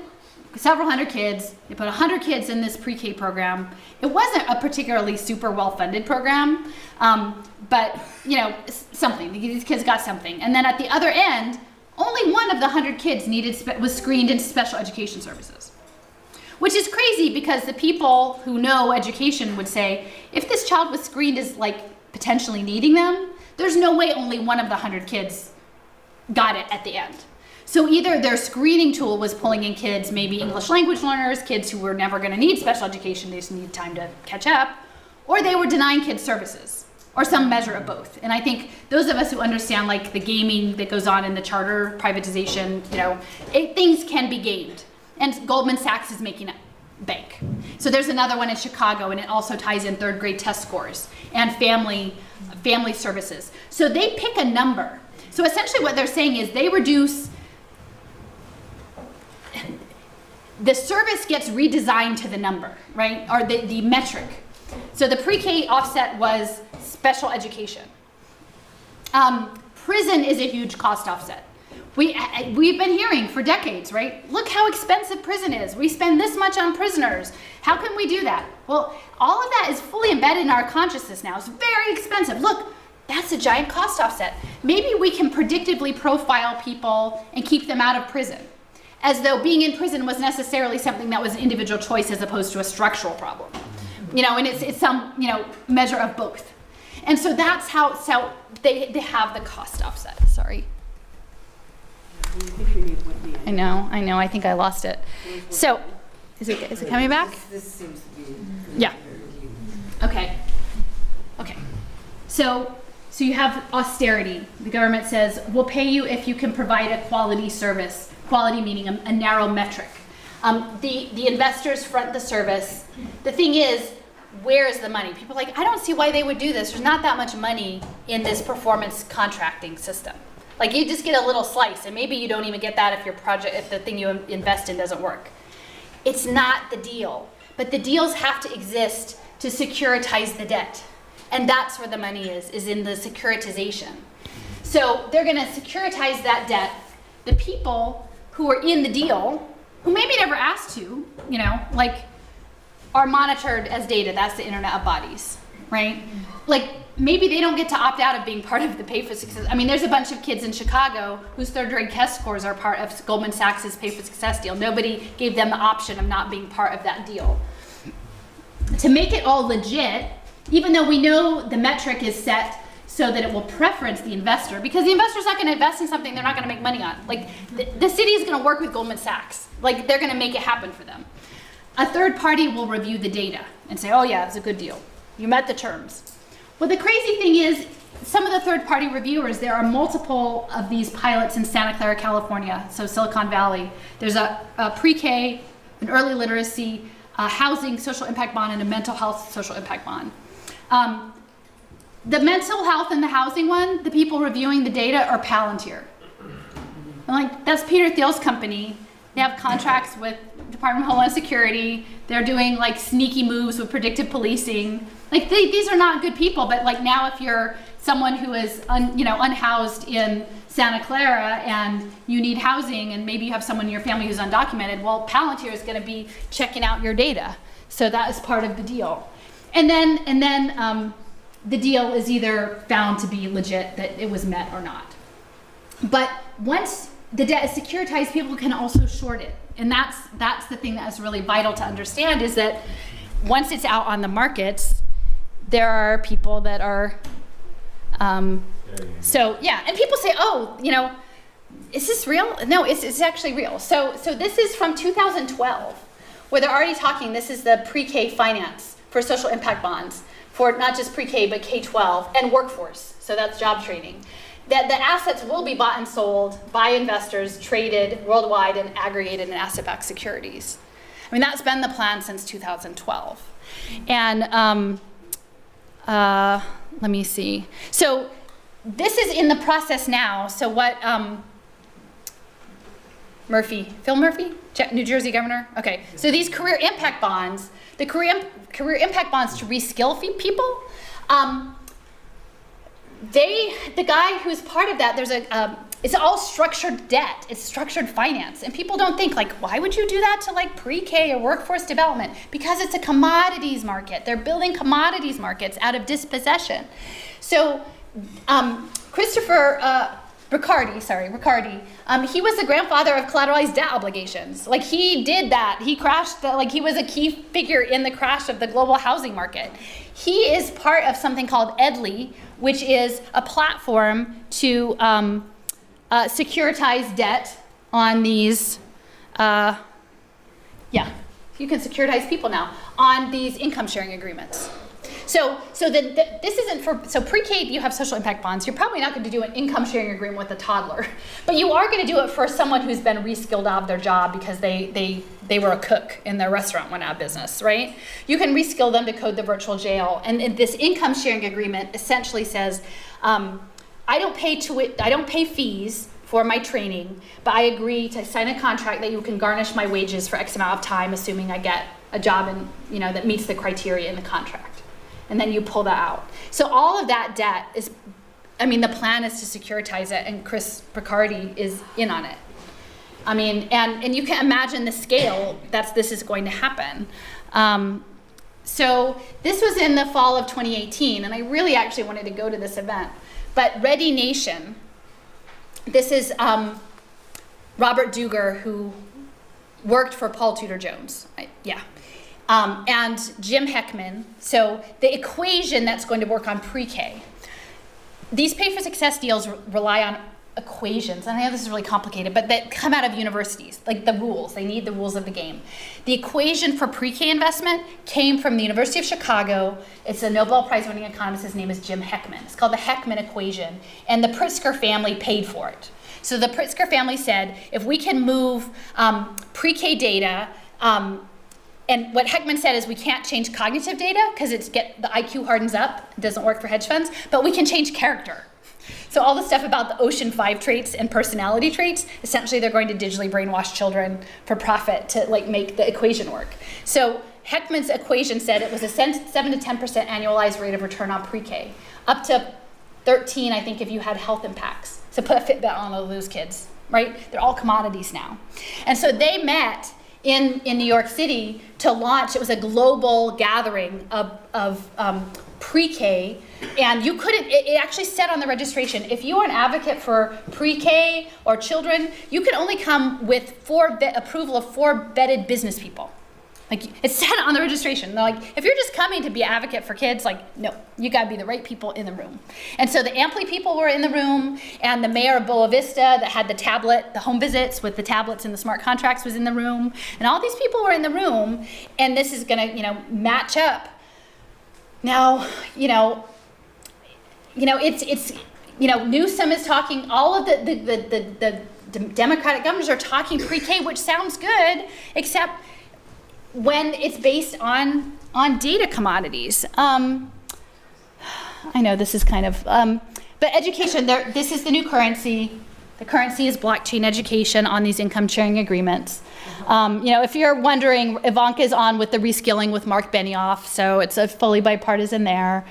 Speaker 2: several hundred kids. They put 100 kids in this pre-K program. It wasn't a particularly super well-funded program, but something. These kids got something. And then at the other end, only one of the 100 kids was screened into special education services, which is crazy because the people who know education would say, if this child was screened as like potentially needing them, there's no way only one of the 100 kids got it at the end. So either their screening tool was pulling in kids, maybe English language learners, kids who were never going to need special education, they just need time to catch up, or they were denying kids services, or some measure of both. And I think those of us who understand like the gaming that goes on in the charter privatization, things can be gamed. And Goldman Sachs is making a bank. So there's another one in Chicago, and it also ties in third grade test scores and family services. So they pick a number. So essentially what they're saying is they reduce, the service gets redesigned to the number, right? Or the metric. So the pre-K offset was special education. Prison is a huge cost offset. We've been hearing for decades, right? Look how expensive prison is. We spend this much on prisoners. How can we do that? Well, all of that is fully embedded in our consciousness now. It's very expensive. Look, that's a giant cost offset. Maybe we can predictively profile people and keep them out of prison, as though being in prison was necessarily something that was an individual choice as opposed to a structural problem. And it's some, measure of both. And so that's how they have the cost offset. Sorry. I know, I think I lost it. So, is it coming back?
Speaker 3: This seems to be.
Speaker 2: Yeah.
Speaker 4: Okay. Okay. So you have austerity. The government says, we'll pay you if you can provide a quality service. Quality meaning a narrow metric. The investors front the service. The thing is, where is the money? People are like, I don't see why they would do this. There's not that much money in this performance contracting system. Like, you just get a little slice, and maybe you don't even get that if the thing you invest in doesn't work. It's not the deal. But the deals have to exist to securitize the debt. And that's where the money is in the securitization. So they're gonna securitize that debt. The people who are in the deal, who maybe never asked to, like, are monitored as data. That's the Internet of Bodies, right? Like, maybe they don't get to opt out of being part of the Pay for Success. I mean, there's a bunch of kids in Chicago whose third grade test scores are part of Goldman Sachs' Pay for Success deal. Nobody gave them the option of not being part of that deal. To make it all legit, even though we know the metric is set so that it will preference the investor, because the investor's not going to invest in something they're not going to make money on. Like, the city is going to work with Goldman Sachs. Like, they're going to make it happen for them. A third party will review the data and say, oh yeah, it's a good deal. You met the terms. Well, the crazy thing is, some of the third party reviewers, there are multiple of these pilots in Santa Clara, California, so Silicon Valley. There's a pre-K, an early literacy, a housing social impact bond, and a mental health social impact bond. The mental health and the housing one, the people reviewing the data are Palantir. And like, that's Peter Thiel's company. They have contracts with Department of Homeland Security. They're doing like sneaky moves with predictive policing. Like, these are not good people, but like, now if you're someone who is unhoused in Santa Clara and you need housing, and maybe you have someone in your family who's undocumented, well, Palantir is going to be checking out your data. So that is part of the deal. And then the deal is either found to be legit, that it was met or not. But once the debt is securitized, people can also short it. And that's the thing that is really vital to understand, is that once it's out on the markets, there are people that are, so yeah, and people say, oh, is this real? No, it's actually real. So this is from 2012, where they're already talking, this is the pre-K finance for social impact bonds, for not just pre-K, but K-12 and workforce, so that's job training. That the assets will be bought and sold by investors, traded worldwide, and aggregated in asset-backed securities. I mean, that's been the plan since 2012. And let me see. So this is in the process now. So what, Phil Murphy, New Jersey governor? Okay, so these career impact bonds, the career impact bonds to reskill people, the guy who's part of that, there's it's all structured debt, it's structured finance. And people don't think, like, why would you do that to like pre-K or workforce development? Because it's a commodities market. They're building commodities markets out of dispossession. So Christopher Riccardi, he was the grandfather of collateralized debt obligations. Like, he did that. He crashed, he was a key figure in the crash of the global housing market. He is part of something called EDLI, which is a platform to securitize debt on these, you can securitize people now on these income sharing agreements. So this isn't for, so pre-K you have social impact bonds. You're probably not going to do an income sharing agreement with a toddler, but you are going to do it for someone who's been reskilled out of their job because they were a cook and their restaurant went out of business, right? You can reskill them to code the virtual jail. And this income sharing agreement essentially says, I don't pay fees for my training, but I agree to sign a contract that you can garnish my wages for X amount of time, assuming I get a job that meets the criteria in the contract. And then you pull that out. So all of that debt is, the plan is to securitize it, and Chris Riccardi is in on it. And you can imagine the scale this is going to happen. So this was in the fall of 2018, and I really actually wanted to go to this event. But Ready Nation, this is Robert Duger, who worked for Paul Tudor Jones. And Jim Heckman. So the equation that's going to work on pre-K. These Pay for Success deals rely on equations, and I know this is really complicated, but that come out of universities, like the rules. They need the rules of the game. The equation for pre-K investment came from the University of Chicago. It's a Nobel Prize-winning economist. His name is Jim Heckman. It's called the Heckman equation, and the Pritzker family paid for it. So the Pritzker family said, if we can move pre-K data, and what Heckman said is we can't change cognitive data because the IQ hardens up. It doesn't work for hedge funds, but we can change character. So all the stuff about the Ocean 5 traits and personality traits, essentially they're going to digitally brainwash children for profit to like make the equation work. So Heckman's equation said it was a 7 to 10% annualized rate of return on pre-K, up to 13, I think, if you had health impacts. So put a Fitbit on all those kids, right? They're all commodities now. And so they met in New York City to launch, it was a global gathering of pre-K, and you couldn't, it actually said on the registration, if you are an advocate for pre-K or children, you can only come with approval of 4 vetted business people. Like, it said on the registration, they're like, if you're just coming to be an advocate for kids, like, no, you gotta be the right people in the room. And so the Ampli people were in the room, and the mayor of Boa Vista that had the home visits with the tablets and the smart contracts was in the room, and all these people were in the room, and this is gonna, match up. Now, it's Newsom is talking, all of the Democratic governors are talking pre-K, which sounds good, except when it's based on data commodities. I know this is kind of, but education, this is the new currency. The currency is blockchain education on these income sharing agreements. If you're wondering, Ivanka's on with the reskilling with Mark Benioff, so it's a fully bipartisan there.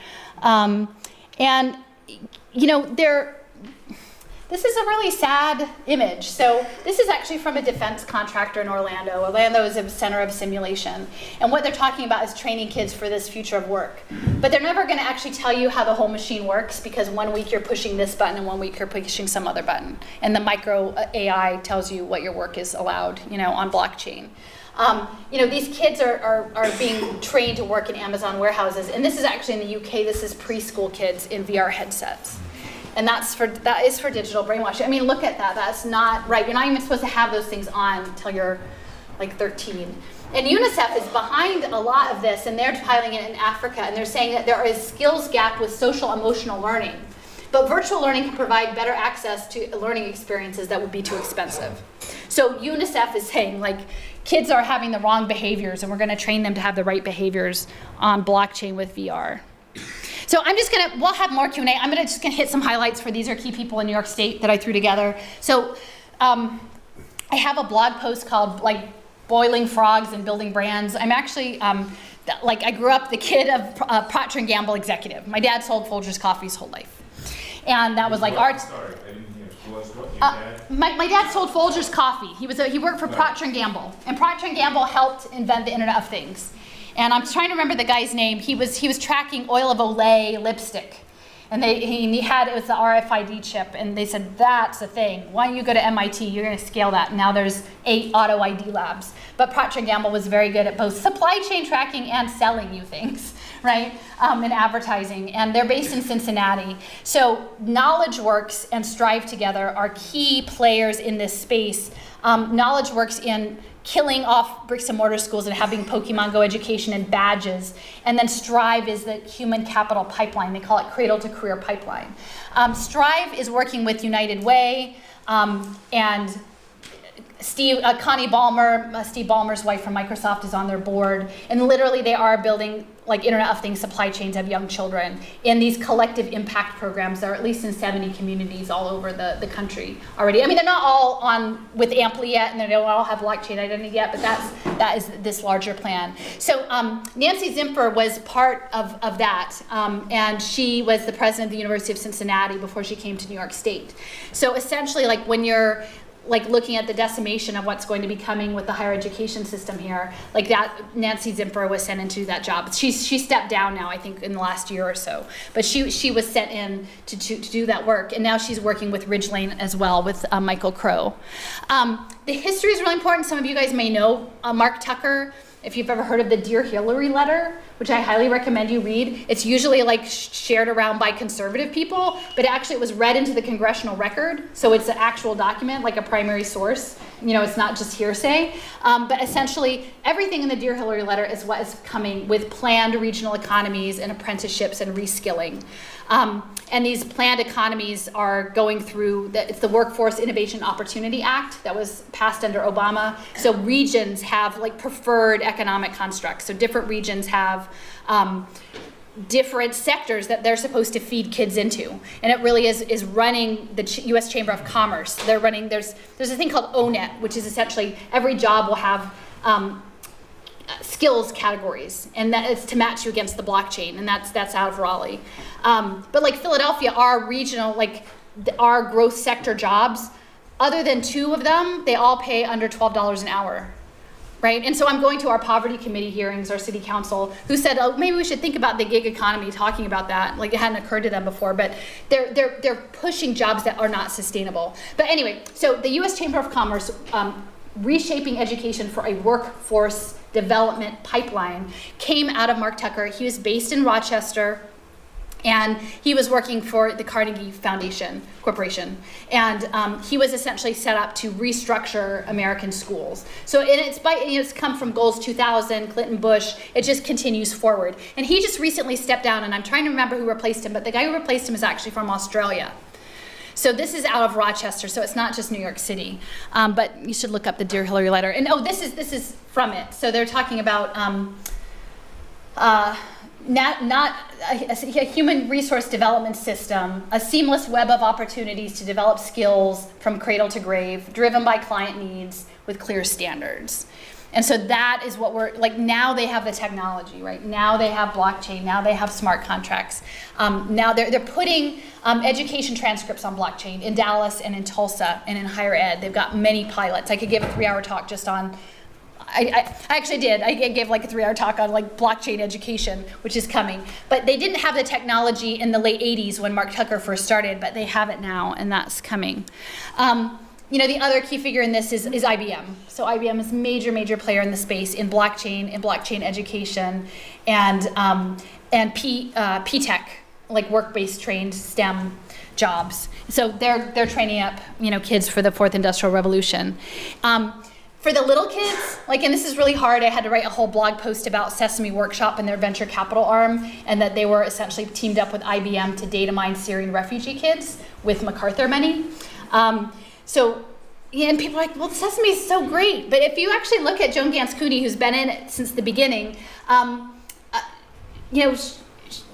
Speaker 4: This is a really sad image. So this is actually from a defense contractor in Orlando. Orlando is a center of simulation. And what they're talking about is training kids for this future of work. But they're never going to actually tell you how the whole machine works, because 1 week you're pushing this button and 1 week you're pushing some other button. And the micro AI tells you what your work is allowed, on blockchain. These kids are being trained to work in Amazon warehouses. And this is actually in the UK, this is preschool kids in VR headsets. And that is for digital brainwashing. I mean, look at that. That's not right. You're not even supposed to have those things on until you're like 13. And UNICEF is behind a lot of this, and they're piloting it in Africa, and they're saying that there is skills gap with social emotional learning. But virtual learning can provide better access to learning experiences that would be too expensive. So UNICEF is saying, like, kids are having the wrong behaviors, and we're going to train them to have the right behaviors on blockchain with VR. So we'll have more Q&A. I'm just gonna hit some highlights for these are key people in New York State that I threw together. So I have a blog post called like Boiling Frogs and Building Brands. I'm actually, I grew up the kid of Procter & Gamble executive. My dad sold Folgers coffee his whole life. And that was like art.
Speaker 7: Sorry, I didn't hear. What your dad?
Speaker 4: My dad sold Folgers coffee. He worked for Procter & Gamble. And Procter & Gamble helped invent the Internet of Things. And I'm trying to remember the guy's name. He was tracking oil of Olay lipstick. And it was the RFID chip. And they said, that's the thing. Why don't you go to MIT? You're going to scale that. And now there's 8 auto ID labs. But Procter & Gamble was very good at both supply chain tracking and selling you things, right? In advertising. And they're based in Cincinnati. So KnowledgeWorks and Strive Together are key players in this space. KnowledgeWorks in killing off bricks and mortar schools and having Pokemon Go education and badges. And then Strive is the human capital pipeline. They call it cradle to career pipeline. Strive is working with United Way and Connie Ballmer, Steve Ballmer's wife from Microsoft, is on their board. And literally they are building like Internet of Things supply chains of young children in these collective impact programs that are at least in 70 communities all over the country already. I mean, they're not all on with Ampli yet, and they don't all have blockchain identity yet, but that is this larger plan. So Nancy Zimpher was part of that, and she was the president of the University of Cincinnati before she came to New York State. So essentially, like when you're like looking at the decimation of what's going to be coming with the higher education system here, like that, Nancy Zimpher was sent into that job. She stepped down now, I think, in the last year or so. But she was sent in to do that work, and now she's working with Ridgelane as well with Michael Crow. The history is really important. Some of you guys may know Mark Tucker. If you've ever heard of the Dear Hillary letter, which I highly recommend you read. It's usually like shared around by conservative people, but actually it was read into the congressional record, so it's an actual document, like a primary source. You know, it's not just hearsay. But essentially, everything in the Dear Hillary letter is what is coming with planned regional economies and apprenticeships and reskilling. And these planned economies are going through, it's the Workforce Innovation Opportunity Act that was passed under Obama. So regions have like preferred economic constructs. So different regions have different sectors that they're supposed to feed kids into. And it really is running the US Chamber of Commerce. They're running, there's a thing called ONET, which is essentially every job will have skills categories, and that is to match you against the blockchain, and that's out of Raleigh. But like Philadelphia, our regional, like our growth sector jobs, other than 2 of them, they all pay under $12 an hour, right? And so I'm going to our poverty committee hearings, our city council, who said, oh, maybe we should think about the gig economy, talking about that. Like it hadn't occurred to them before, but they're pushing jobs that are not sustainable. But anyway, so the US Chamber of Commerce, reshaping education for a workforce development pipeline, came out of Mark Tucker. He was based in Rochester, and he was working for the Carnegie Foundation Corporation. And he was essentially set up to restructure American schools. So it's come from Goals 2000, Clinton, Bush, it just continues forward. And he just recently stepped down, and I'm trying to remember who replaced him, but the guy who replaced him is actually from Australia. So this is out of Rochester, so it's not just New York City. But you should look up the Dear Hillary letter. And oh, this is from it. So they're talking about not a human resource development system, a seamless web of opportunities to develop skills from cradle to grave, driven by client needs with clear standards. And so that is what we're, like now they have the technology, right? Now they have blockchain, now they have smart contracts. Now they're putting education transcripts on blockchain in Dallas and in Tulsa and in higher ed. They've got many pilots. I could give a 3-hour talk just on, I actually did. I gave like a 3-hour talk on like blockchain education, which is coming. But they didn't have the technology in the late 80s when Mark Tucker first started, but they have it now, and that's coming. You know, the other key figure in this is IBM. So IBM is a major player in the space in blockchain education, and P-Tech, like work-based trained STEM jobs. So they're training up, you know, kids for the 4th Industrial Revolution. For the little kids, like, and this is really hard, I had to write a whole blog post about Sesame Workshop and their venture capital arm, and that they were essentially teamed up with IBM to data mine Syrian refugee kids with MacArthur money. So, yeah, and people are like, well, Sesame is so great. But if you actually look at Joan Gans-Cooney, who's been in it since the beginning, you know,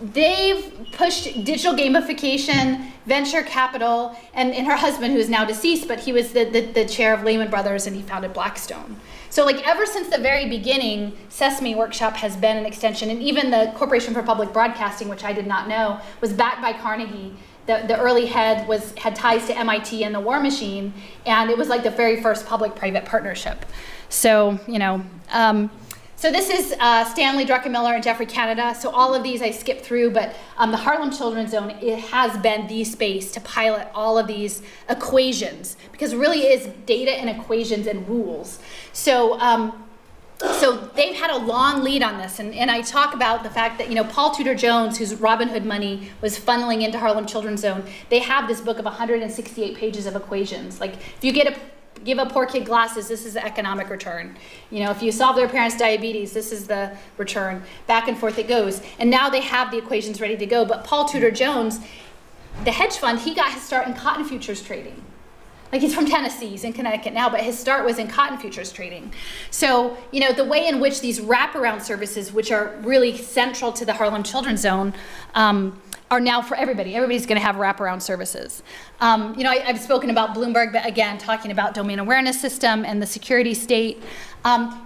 Speaker 4: they've pushed digital gamification, venture capital, and her husband, who is now deceased, but he was the chair of Lehman Brothers, and he founded Blackstone. So like ever since the very beginning, Sesame Workshop has been an extension, and even the Corporation for Public Broadcasting, which I did not know, was backed by Carnegie. The early head had ties to MIT and the War Machine, and it was like the very first public-private partnership. So, you know, so this is Stanley Druckenmiller and Jeffrey Canada. So all of these I skipped through, but the Harlem Children's Zone, it has been the space to pilot all of these equations, because it really is data and equations and rules. So they've had a long lead on this, and I talk about the fact that, you know, Paul Tudor Jones, whose Robin Hood money was funneling into Harlem Children's Zone, they have this book of 168 pages of equations. Like, if you give a poor kid glasses, this is the economic return. You know, if you solve their parents' diabetes, this is the return. Back and forth it goes. And now they have the equations ready to go. But Paul Tudor Jones, the hedge fund, he got his start in cotton futures trading. Like, he's from Tennessee, he's in Connecticut now, but his start was in cotton futures trading. So, you know, the way in which these wraparound services, which are really central to the Harlem Children's Zone, are now for everybody. Everybody's gonna have wraparound services. You know, I've spoken about Bloomberg, but again, talking about domain awareness system and the security state.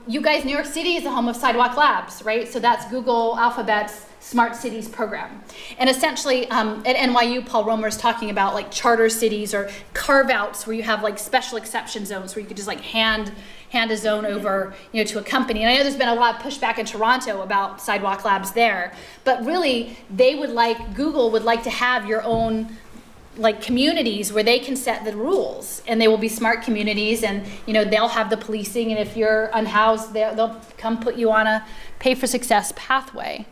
Speaker 4: You guys, New York City is the home of Sidewalk Labs, right? So that's Google Alphabet's Smart Cities program. And essentially, at NYU, Paul Romer is talking about like charter cities or carve-outs where you have like special exception zones where you could just like hand a zone over, you know, to a company. And I know there's been a lot of pushback in Toronto about Sidewalk Labs there, but really Google would like to have your own like communities where they can set the rules, and they will be smart communities, and they'll have the policing, and if you're unhoused, they'll come put you on a pay for success pathway.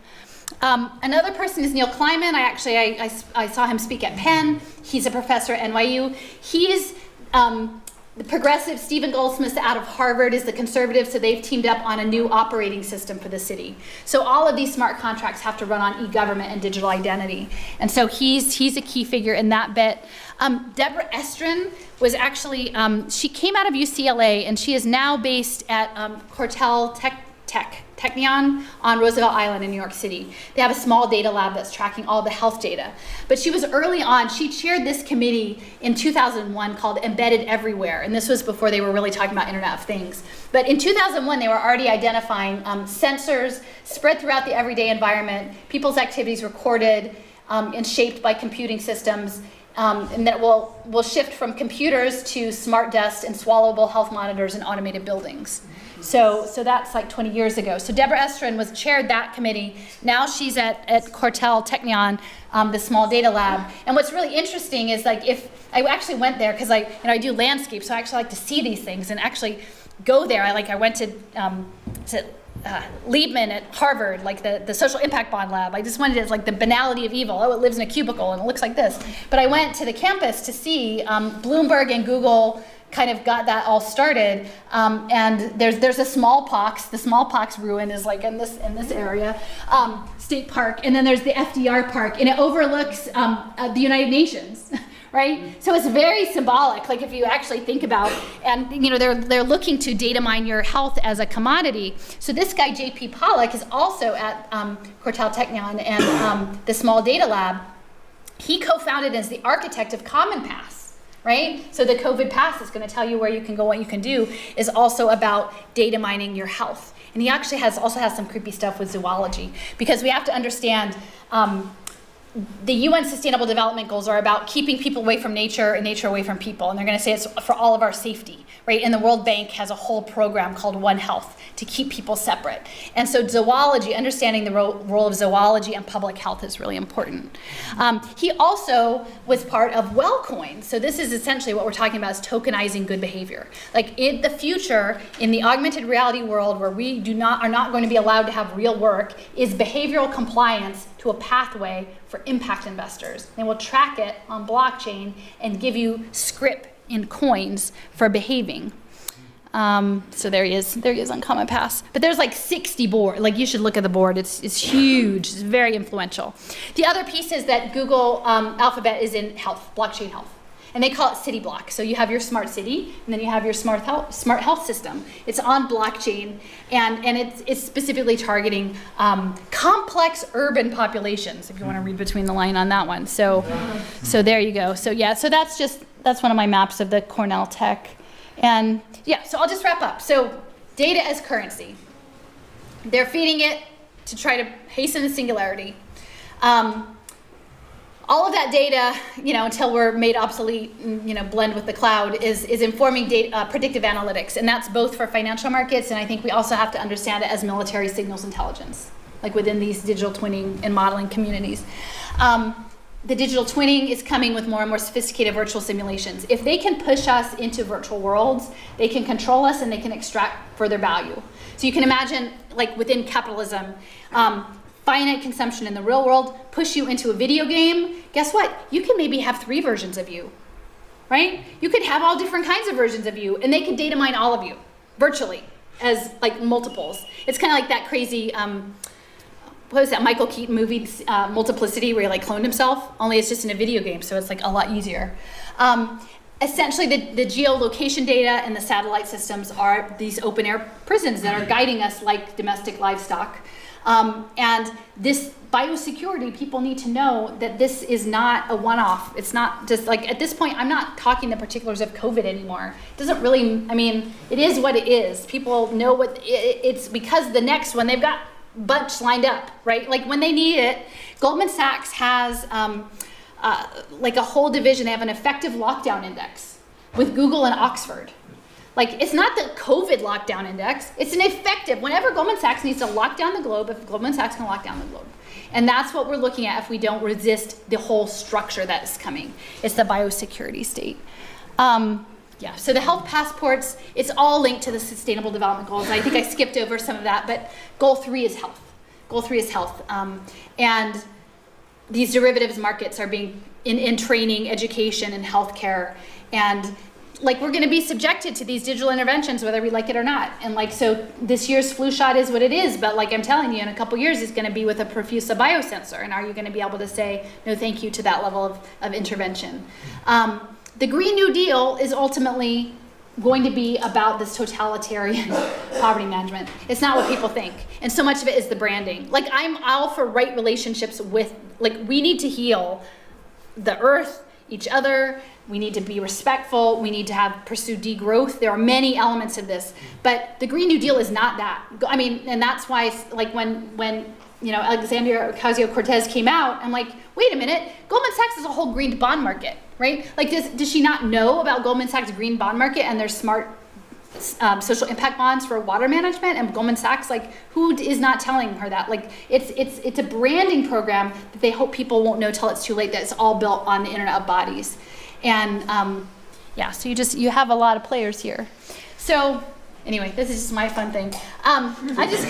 Speaker 4: Another person is Neil Kleiman. I saw him speak at Penn. He's a professor at NYU. He's the progressive. Stephen Goldsmith out of Harvard is the conservative, so they've teamed up on a new operating system for the city. So all of these smart contracts have to run on e-government and digital identity. And so he's a key figure in that bit. Deborah Estrin was actually, she came out of UCLA, and she is now based at Cortel Technion on Roosevelt Island in New York City. They have a small data lab that's tracking all the health data. But she was early on, she chaired this committee in 2001 called Embedded Everywhere, and this was before they were really talking about Internet of Things. But in 2001, they were already identifying sensors spread throughout the everyday environment, people's activities recorded and shaped by computing systems, and that will shift from computers to smart desks and swallowable health monitors in automated buildings. So that's like 20 years ago. So Deborah Estrin chaired that committee. Now she's at Cortel Technion, the small data lab. And what's really interesting is, like, if I actually went there because I do landscape, so I actually like to see these things and actually go there. I went to Liebman at Harvard, like the social impact bond lab. I just wanted it, like, the banality of evil. Oh, it lives in a cubicle and it looks like this. But I went to the campus to see Bloomberg and Google kind of got that all started, and there's a smallpox. The smallpox ruin is like in this area, State Park, and then there's the FDR Park, and it overlooks the United Nations, right? So it's very symbolic. Like, if you actually think about, and they're looking to data mine your health as a commodity. So this guy J.P. Pollack is also at Cortel Technion and the Small Data Lab. He co-founded as the architect of CommonPass. Right? So the COVID pass is going to tell you where you can go, what you can do, is also about data mining your health. And he actually also has some creepy stuff with zoology, because we have to understand the UN Sustainable Development Goals are about keeping people away from nature and nature away from people. And they're going to say it's for all of our safety, right? And the World Bank has a whole program called One Health to keep people separate. And so zoology, understanding the role of zoology and public health is really important. He also was part of WellCoin. So this is essentially what we're talking about, is tokenizing good behavior. Like, in the future, in the augmented reality world where we are not going to be allowed to have real work, is behavioral compliance to a pathway for impact investors. They will track it on blockchain and give you script in coins for behaving. So there he is on CommonPass. But there's like 60 board. Like, you should look at the board. It's huge. It's very influential. The other piece is that Google Alphabet is in health, blockchain health. And they call it city block. So you have your smart city, and then you have your smart health system. It's on blockchain, and it's specifically targeting complex urban populations, if you want to read between the line on that one. So there you go. So yeah, so that's one of my maps of the Cornell Tech. And yeah, so I'll just wrap up. So data as currency. They're feeding it to try to hasten the singularity. All of that data, until we're made obsolete and, blend with the cloud, is informing predictive analytics. And that's both for financial markets, and I think we also have to understand it as military signals intelligence, like within these digital twinning and modeling communities. The digital twinning is coming with more and more sophisticated virtual simulations. If they can push us into virtual worlds, they can control us and they can extract further value. So you can imagine, like within capitalism, finite consumption in the real world, push you into a video game. Guess what? You can maybe have 3 versions of you, right? You could have all different kinds of versions of you, and they could data mine all of you virtually as like multiples. It's kind of like that crazy, what was that Michael Keaton movie, Multiplicity, where he like cloned himself, only it's just in a video game, so it's like a lot easier. Essentially, the geolocation data and the satellite systems are these open air prisons that are guiding us like domestic livestock. And this biosecurity, people need to know that this is not a one-off. It's not just like, at this point, I'm not talking the particulars of COVID anymore. It doesn't really, it is what it is. People know what it's, because the next one, they've got a bunch lined up, right? Like when they need it. Goldman Sachs has like a whole division. They have an effective lockdown index with Google and Oxford. Like, it's not the COVID lockdown index, it's an effective, whenever Goldman Sachs needs to lock down the globe, if Goldman Sachs can lock down the globe. And that's what we're looking at if we don't resist the whole structure that is coming. It's the biosecurity state. Yeah, so the health passports, it's all linked to the Sustainable Development Goals. I think I skipped over some of that, but goal 3 is health. Goal 3 is health. And these derivatives markets are being in training, education, and healthcare. And like, we're gonna be subjected to these digital interventions, whether we like it or not. And like, so this year's flu shot is what it is, but like I'm telling you, in a couple years, it's gonna be with a Profusa biosensor. And are you gonna be able to say, no, thank you to that level of intervention? The Green New Deal is ultimately going to be about this totalitarian poverty management. It's not what people think. And so much of it is the branding. Like, I'm all for right relationships with, like, we need to heal the earth, each other. We need to be respectful. We need to pursue degrowth. There are many elements of this, but the Green New Deal is not that. I mean, and that's why, like, when you know, Alexandria Ocasio-Cortez came out, I'm like, wait a minute, Goldman Sachs is a whole green bond market, right? Like, does she not know about Goldman Sachs' green bond market and their smart social impact bonds for water management? And Goldman Sachs, like, who is not telling her that? Like, it's a branding program that they hope people won't know till it's too late, that it's all built on the Internet of Bodies. And yeah, so you have a lot of players here. So anyway, this is just my fun thing. I just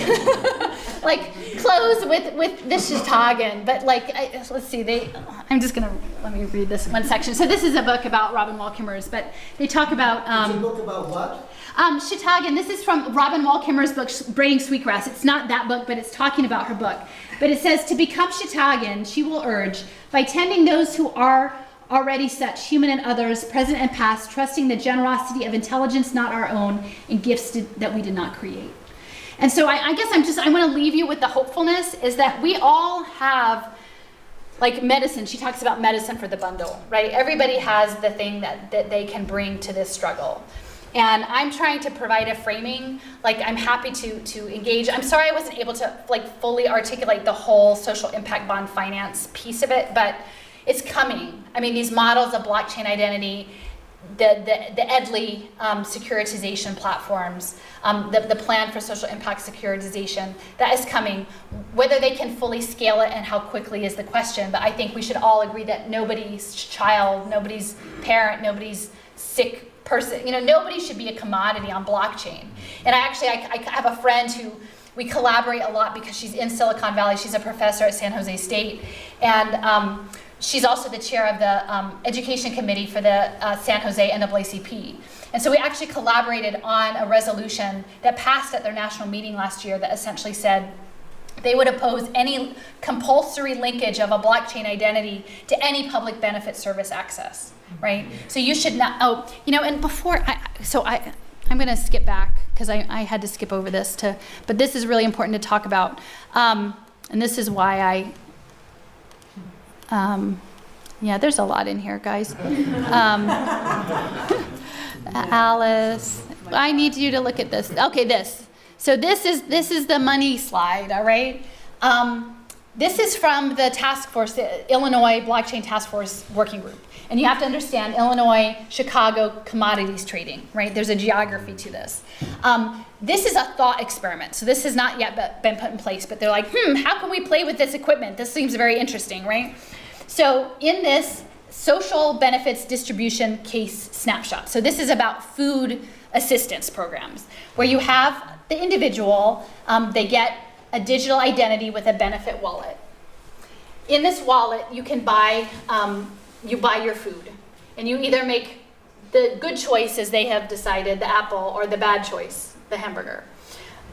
Speaker 4: like close with this Chicagan, but like, let's see, let me read this one section. So this is a book about Robin Wall Kimmerer's, but they talk about.
Speaker 6: It's a book about what?
Speaker 4: Chicagan. This is from Robin Wall Kimmerer's book, Braiding Sweetgrass. It's not that book, but it's talking about her book. But it says, to become Chicagan, she will urge, by tending those who are already such, human and others, present and past, trusting the generosity of intelligence not our own, and gifts that we did not create. And so I guess I want to leave you with the hopefulness is that we all have, like, medicine. She talks about medicine for the bundle, right? Everybody has the thing that they can bring to this struggle. And I'm trying to provide a framing. Like, I'm happy to engage. I'm sorry I wasn't able to, like, fully articulate the whole social impact bond finance piece of it, but it's coming. I mean, these models of blockchain identity, the EDLI securitization platforms, the plan for social impact securitization, that is coming. Whether they can fully scale it and how quickly is the question, but I think we should all agree that nobody's child, nobody's parent, nobody's sick person, you know, nobody should be a commodity on blockchain. And I have a friend who we collaborate a lot because she's in Silicon Valley. She's a professor at San Jose State. And she's also the chair of the education committee for the San Jose NAACP. And so we actually collaborated on a resolution that passed at their national meeting last year that essentially said they would oppose any compulsory linkage of a blockchain identity to any public benefit service access, right? So you should not, and before, I'm gonna skip back because I had to skip over this but this is really important to talk about. And this is why there's a lot in here, guys. Alice, I need you to look at this. Okay, this. So this is the money slide, all right? This is from the task force, the Illinois Blockchain Task Force Working Group. And you have to understand Illinois, Chicago, commodities trading, right? There's a geography to this. This is a thought experiment. So this has not yet been put in place, but they're like, how can we play with this equipment? This seems very interesting, right? So in this social benefits distribution case snapshot. So this is about food assistance programs where you have the individual, they get a digital identity with a benefit wallet. In this wallet, you can buy, you buy your food. And you either make the good choice, as they have decided, the apple, or the bad choice, the hamburger.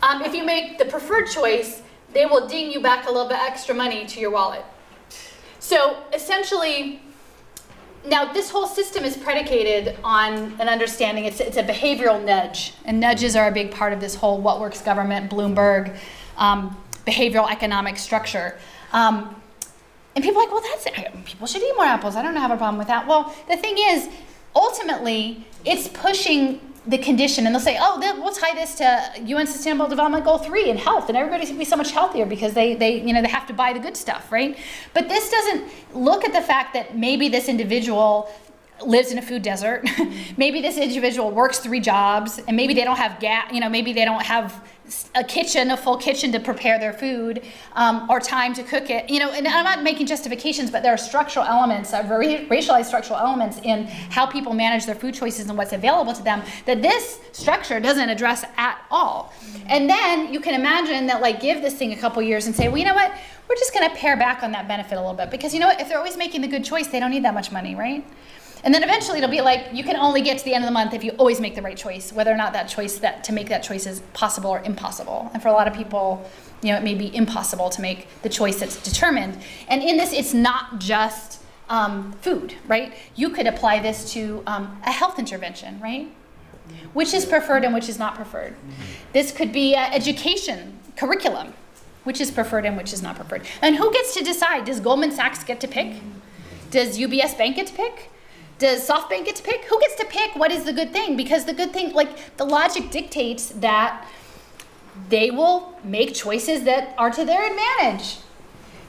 Speaker 4: If you make the preferred choice, they will ding you back a little bit extra money to your wallet. So essentially, now this whole system is predicated on an understanding, it's a behavioral nudge. And nudges are a big part of this whole what works government, Bloomberg, behavioral economic structure. And people are like, well, people should eat more apples. I don't have a problem with that. Well, the thing is, ultimately, it's pushing the condition, and they'll say, we'll tie this to UN Sustainable Development Goal 3 and health, and everybody's gonna be so much healthier because they have to buy the good stuff, right? But this doesn't look at the fact that maybe this individual lives in a food desert. Maybe this individual works 3 jobs, and maybe they don't have maybe they don't have a full kitchen to prepare their food, or time to cook it. And I'm not making justifications, but there are structural elements, very racialized structural elements in how people manage their food choices and what's available to them that this structure doesn't address at all. And then you can imagine that, like, give this thing a couple years and say, well, you know what? We're just going to pare back on that benefit a little bit, because you know what? If they're always making the good choice, they don't need that much money, right? And then eventually it'll be like, you can only get to the end of the month if you always make the right choice, whether or not to make that choice is possible or impossible. And for a lot of people, it may be impossible to make the choice that's determined. And in this, it's not just food, right? You could apply this to a health intervention, right? Which is preferred and which is not preferred. This could be education, curriculum, which is preferred and which is not preferred. And who gets to decide? Does Goldman Sachs get to pick? Does UBS Bank get to pick? Does SoftBank get to pick? Who gets to pick what is the good thing? Because the good thing, like, the logic dictates that they will make choices that are to their advantage.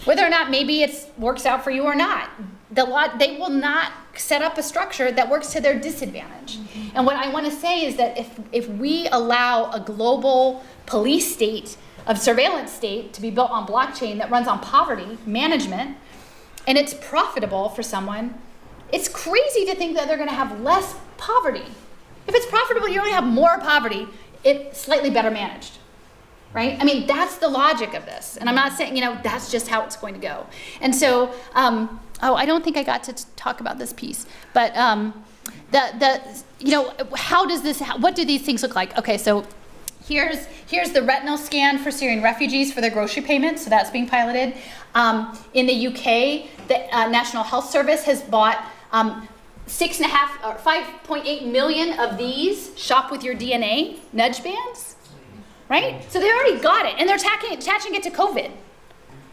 Speaker 4: Whether or not maybe it works out for you or not. They will not set up a structure that works to their disadvantage. And what I want to say is that if we allow a global police state, of surveillance state, to be built on blockchain that runs on poverty management, and it's profitable for someone, it's crazy to think that they're going to have less poverty. If it's profitable, you're going to have more poverty. It's slightly better managed, right? I mean, that's the logic of this. And I'm not saying, that's just how it's going to go. And so, I don't think I got to talk about this piece, but what do these things look like? Okay, so here's the retinal scan for Syrian refugees for their grocery payments. So that's being piloted. In the UK, the National Health Service has bought 5.8 million of these shop with your DNA nudge bands, right? So they already got it, and they're attaching it to COVID,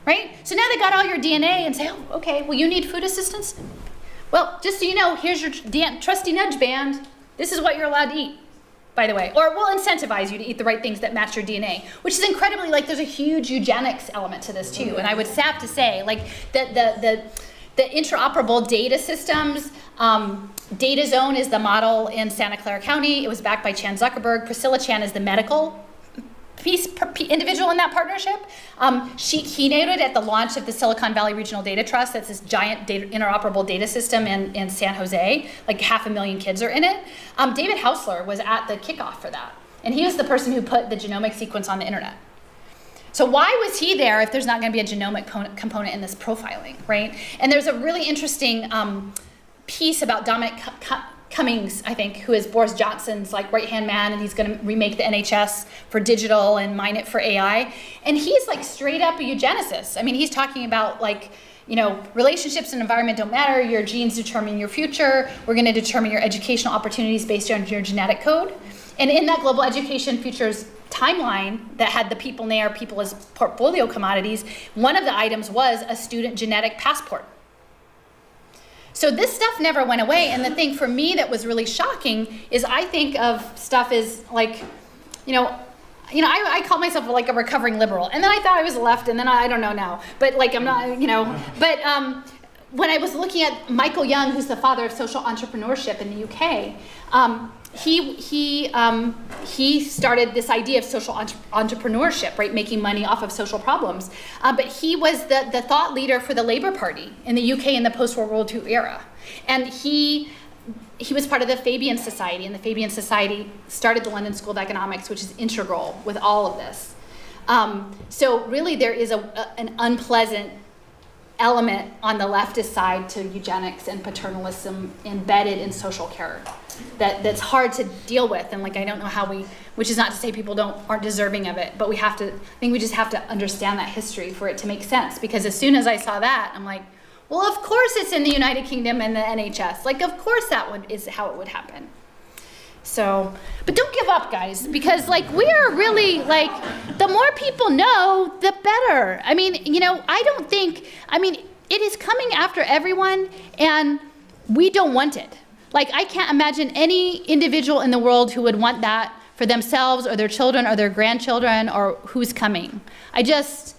Speaker 4: right? So now they got all your DNA and say, oh, okay, well, you need food assistance? Well, just so you know, here's your trusty nudge band. This is what you're allowed to eat, by the way. Or we'll incentivize you to eat the right things that match your DNA, which is incredibly, there's a huge eugenics element to this too. And I would have to say, the interoperable data systems, DataZone is the model in Santa Clara County. It was backed by Chan Zuckerberg. Priscilla Chan is the medical individual in that partnership. She keynoted at the launch of the Silicon Valley Regional Data Trust. That's this giant interoperable data system in San Jose. Like 500,000 kids are in it. David Hausler was at the kickoff for that. And he was the person who put the genomic sequence on the internet. So why was he there if there's not going to be a genomic component in this profiling, right? And there's a really interesting piece about Dominic Cummings, I think, who is Boris Johnson's right-hand man, and he's going to remake the NHS for digital and mine it for AI. And he's straight up a eugenicist. I mean, he's talking about relationships and environment don't matter. Your genes determine your future. We're going to determine your educational opportunities based on your genetic code. And in that Global Education Futures timeline that had the people as portfolio commodities, one of the items was a student genetic passport. So this stuff never went away. And the thing for me that was really shocking is I think of stuff as I call myself a recovering liberal. And then I thought I was left, and then I don't know now. But I'm not, But when I was looking at Michael Young, who's the father of social entrepreneurship in the UK, he started this idea of social entrepreneurship, right, making money off of social problems. But he was the thought leader for the Labour Party in the UK in the post-World War II era. And he was part of the Fabian Society, and the Fabian Society started the London School of Economics, which is integral with all of this. So really there is an unpleasant element on the leftist side to eugenics and paternalism embedded in social care that's hard to deal with. And I don't know how which is not to say people aren't deserving of it, but I think we just have to understand that history for it to make sense. Because as soon as I saw that, I'm like, well, of course it's in the United Kingdom and the NHS. Of course is how it would happen. So, but don't give up, guys, because we are really the more people know, the better. I mean, it is coming after everyone, and we don't want it. I can't imagine any individual in the world who would want that for themselves or their children or their grandchildren or who's coming. I can't,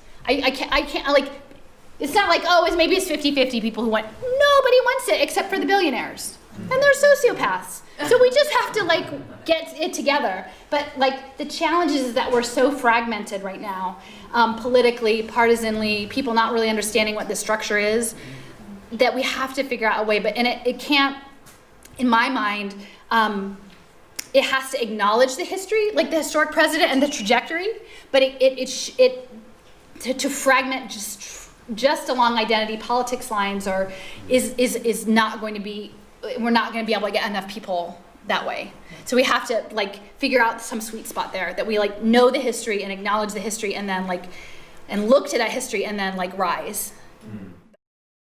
Speaker 4: it's not maybe it's 50-50 people who want, nobody wants it except for the billionaires. and they're sociopaths. So we just have to like get it together. But like the challenge is that we're so fragmented right now, politically, partisanly, people not really understanding what the structure is, that we have to figure out a way. But and it can't, in my mind, it has to acknowledge the history, like the historic precedent and the trajectory. But to fragment just along identity politics lines is not going to be. We're not going to be able to get enough people that way. So we have to like figure out some sweet spot there, that we like know the history and acknowledge the history, and then like and look to that history and then like rise.